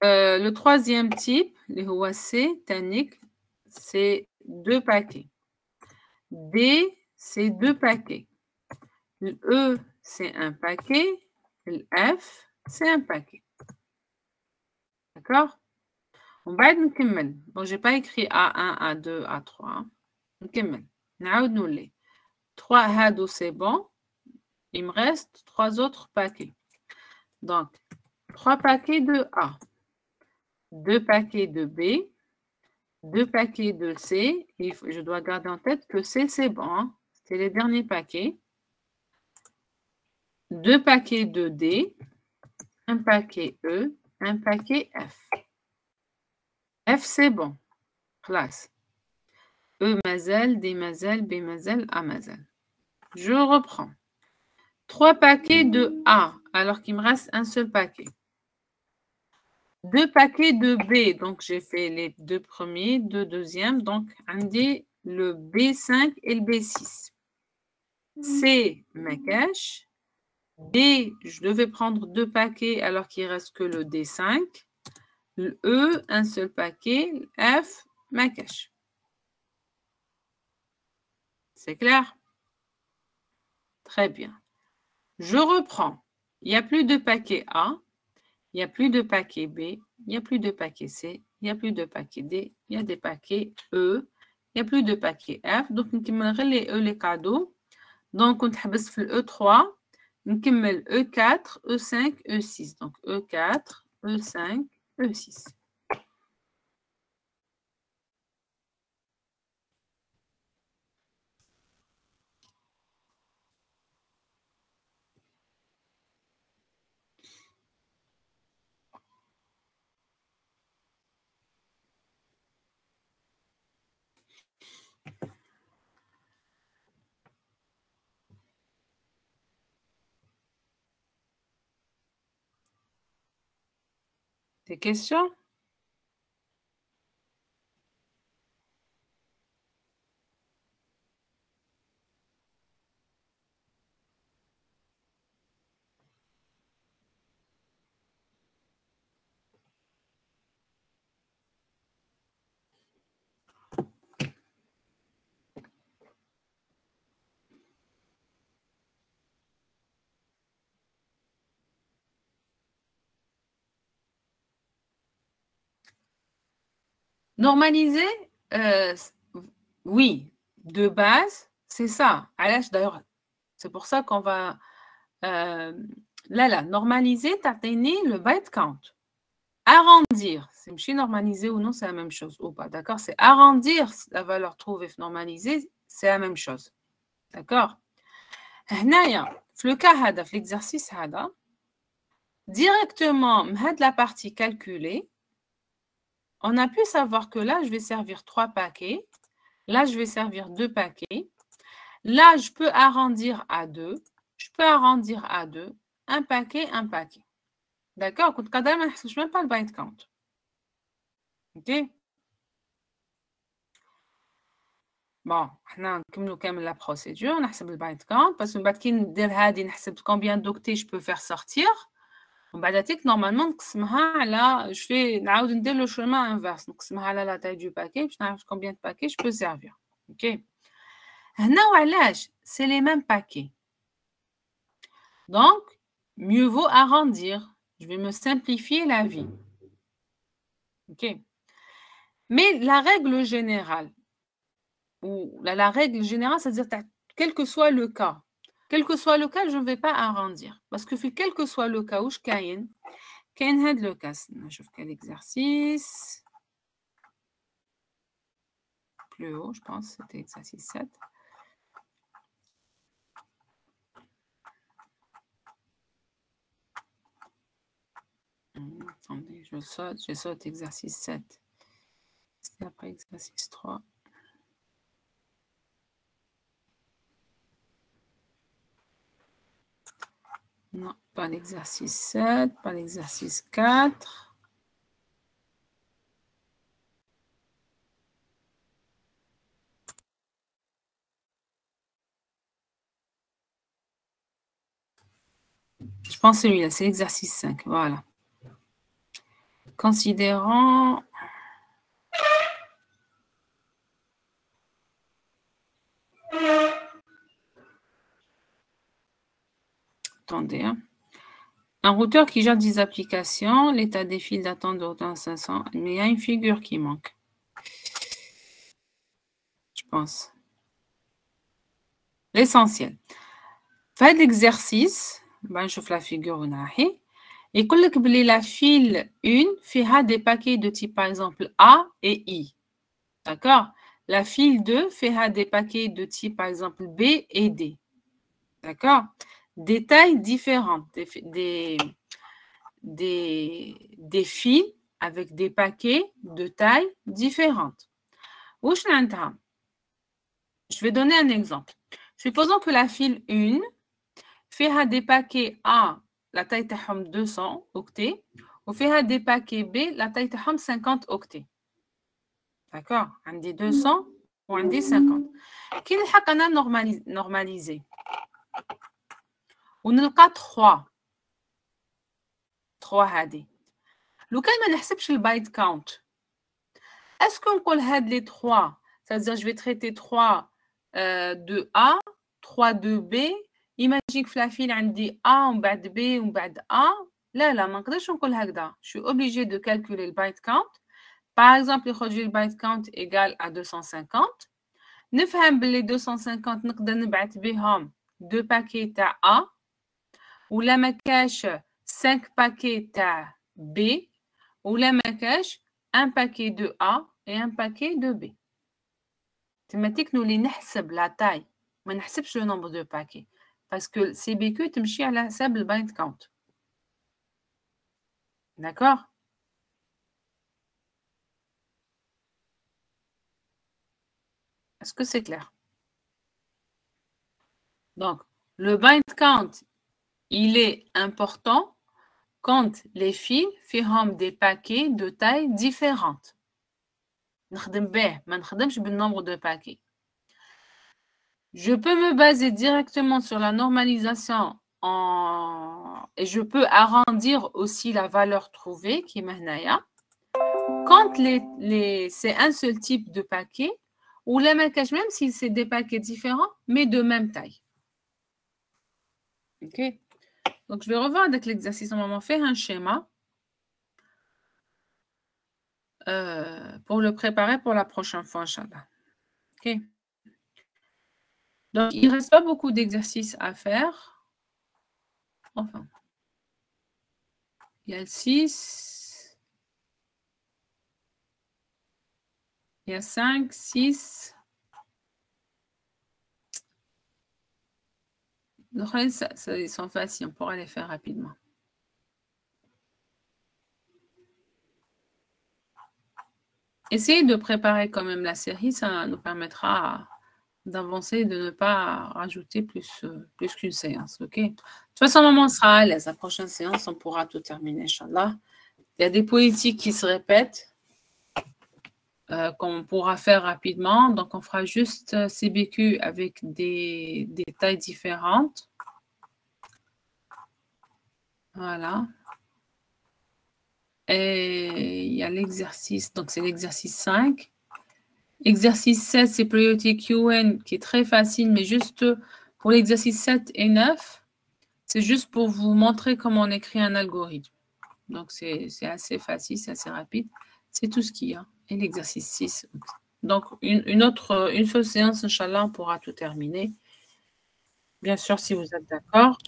le troisième type, les OAC, Tanik, c'est 2 paquets. D, c'est 2 paquets. Le E, c'est un paquet. Le F, c'est un paquet. D'accord? On va نكمل. Bon, j'ai pas écrit A1, A2, A3. نكمل. نعاود نولي. 3 هادو, c'est bon. Il me reste 3 autres paquets. Donc, 3 paquets de A. 2 paquets de B. 2 paquets de C. Et je dois garder en tête que C, c'est bon. Hein? C'est les derniers paquets. 2 paquets de D. Un paquet E. Un paquet F. F, c'est bon. Classe. E, mazel, D, mazel, B, mazel, A, mazel. Je reprends. 3 paquets de A, alors qu'il me reste un seul paquet. 2 paquets de B, donc j'ai fait les 2 premiers, 2 deuxièmes, donc on dit le B5 et le B6. C, ma cache. D, je devais prendre 2 paquets alors qu'il ne reste que le D5. Le E, un seul paquet. F, ما كاش. C'est clair? Très bien. Je reprends. Il n'y a plus de paquet A, il n'y a plus de paquet B, il n'y a plus de paquet C, il n'y a plus de paquet D, il y a des paquets E, il n'y a plus de paquet F. Donc, on va les E les cadeaux. Donc, on va faire le E3, on va E4, E5, E6. Donc, E4, E5, E6. Des questions? Normaliser, oui, de base, c'est ça. D'ailleurs, c'est pour ça qu'on va... là, normaliser, t'atteigner le byte count. Arrondir, c'est normaliser ou non, c'est la même chose ou pas, d'accord? C'est arrondir la valeur trouvée normalisée, c'est la même chose, d'accord? Le cas de l'exercice, directement, de la partie calculée, on a pu savoir que là, je vais servir 3 paquets. Là, je vais servir 2 paquets. Là, je peux arrondir à 2. Je peux arrondir à 2. Un paquet, un paquet. D'accord? Je ne même pas le byte count. OK? Bon, on a la procédure. On a le byte count. Parce que combien d'octets je peux faire sortir. Normalement, je fais le chemin inverse. Donc, la taille du paquet. Je sais combien de paquets je peux servir. OK? C'est les mêmes paquets. Donc, mieux vaut arrondir. Je vais me simplifier la vie. OK? Mais la règle générale, c'est-à-dire quel que soit le cas, je ne vais pas arrondir. Parce que quel que soit le cas où je gagne, le cas. Je fais quel exercice? Plus haut, je pense, c'était exercice 7. Attendez, je saute exercice 7. C'est après exercice 3. Non, pas l'exercice 7, pas l'exercice 4. Je pense celui-là, c'est l'exercice 5. Voilà. Considérant... Attendez. Hein. Un routeur qui gère des applications, l'état des files d'attente de routeur 500, mais il y a une figure qui manque. Je pense. L'essentiel. Faites l'exercice. Ben, je fais la figure. Et que la file 1 fera des paquets de type, par exemple, A et I. D'accord? La file 2 fera des paquets de type, par exemple, B et D. D'accord? Des tailles différentes, des fils avec des paquets de tailles différentes. Je vais donner un exemple. Supposons que la file 1 fait des paquets A, la taille de 200 octets, ou fait des paquets B, la taille de 50 octets. D'accord? On dit 200 ou on dit 50. Qui est normalisé? On a 3. 3 هذه. لو كان ما نحسبش البايت كاونت Est-ce qu'on colle les 3? C'est-à-dire, je vais traiter 3 de A, 3 de B. Imagine que la file a dit A, on bat B, on bat A. Là, là, je suis obligée de calculer le byte count. Par exemple, le byte count égale à 250. نفهم باللي 250 نقدر نبعث بهم 2 باكي تاع A ولا ما كاش 5 باكي تاع B ولا ما كاش un paquet de A et un paquet de B. تماتيك نولي نحسب لا تاي ما نحسبش le nombre de paquets parce que CBQ تمشي على حساب البايت كاونت. D'accord? Est-ce que c'est clair? Donc, le byte count, il est important quand les fils font des paquets de taille différentes. نخدم به ما نخدمش بالnombre de paquets. Je peux me baser directement sur la normalisation et je peux arrondir aussi la valeur trouvée qui est maintenant. Quand c'est un seul type de paquet, ou les marquages, même si c'est des paquets différents, mais de même taille. Ok. Donc, je vais revoir avec l'exercice. On va faire un schéma pour le préparer pour la prochaine fois, Inch'Allah. Ok. Donc, il ne reste pas beaucoup d'exercices à faire. Enfin, il y a le 6. Il y a 5, 6. Donc, ils sont faciles. On pourra les faire rapidement. Essayez de préparer quand même la série. Ça nous permettra d'avancer et de ne pas rajouter plus qu'une séance. Ok. De toute façon, maman sera à l'aise. La prochaine séance, on pourra tout terminer, Inch'Allah. Il y a des politiques qui se répètent qu'on pourra faire rapidement. Donc, on fera juste CBQ avec des tailles différentes. Voilà. Et il y a l'exercice. Donc, c'est l'exercice 5. Exercice 7, c'est Priority QN qui est très facile, mais juste pour l'exercice 7 et 9, c'est juste pour vous montrer comment on écrit un algorithme. Donc, c'est assez facile, c'est assez rapide. C'est tout ce qu'il y a. Et l'exercice 6. Donc, une seule séance, Inch'Allah, on pourra tout terminer. Bien sûr, si vous êtes d'accord.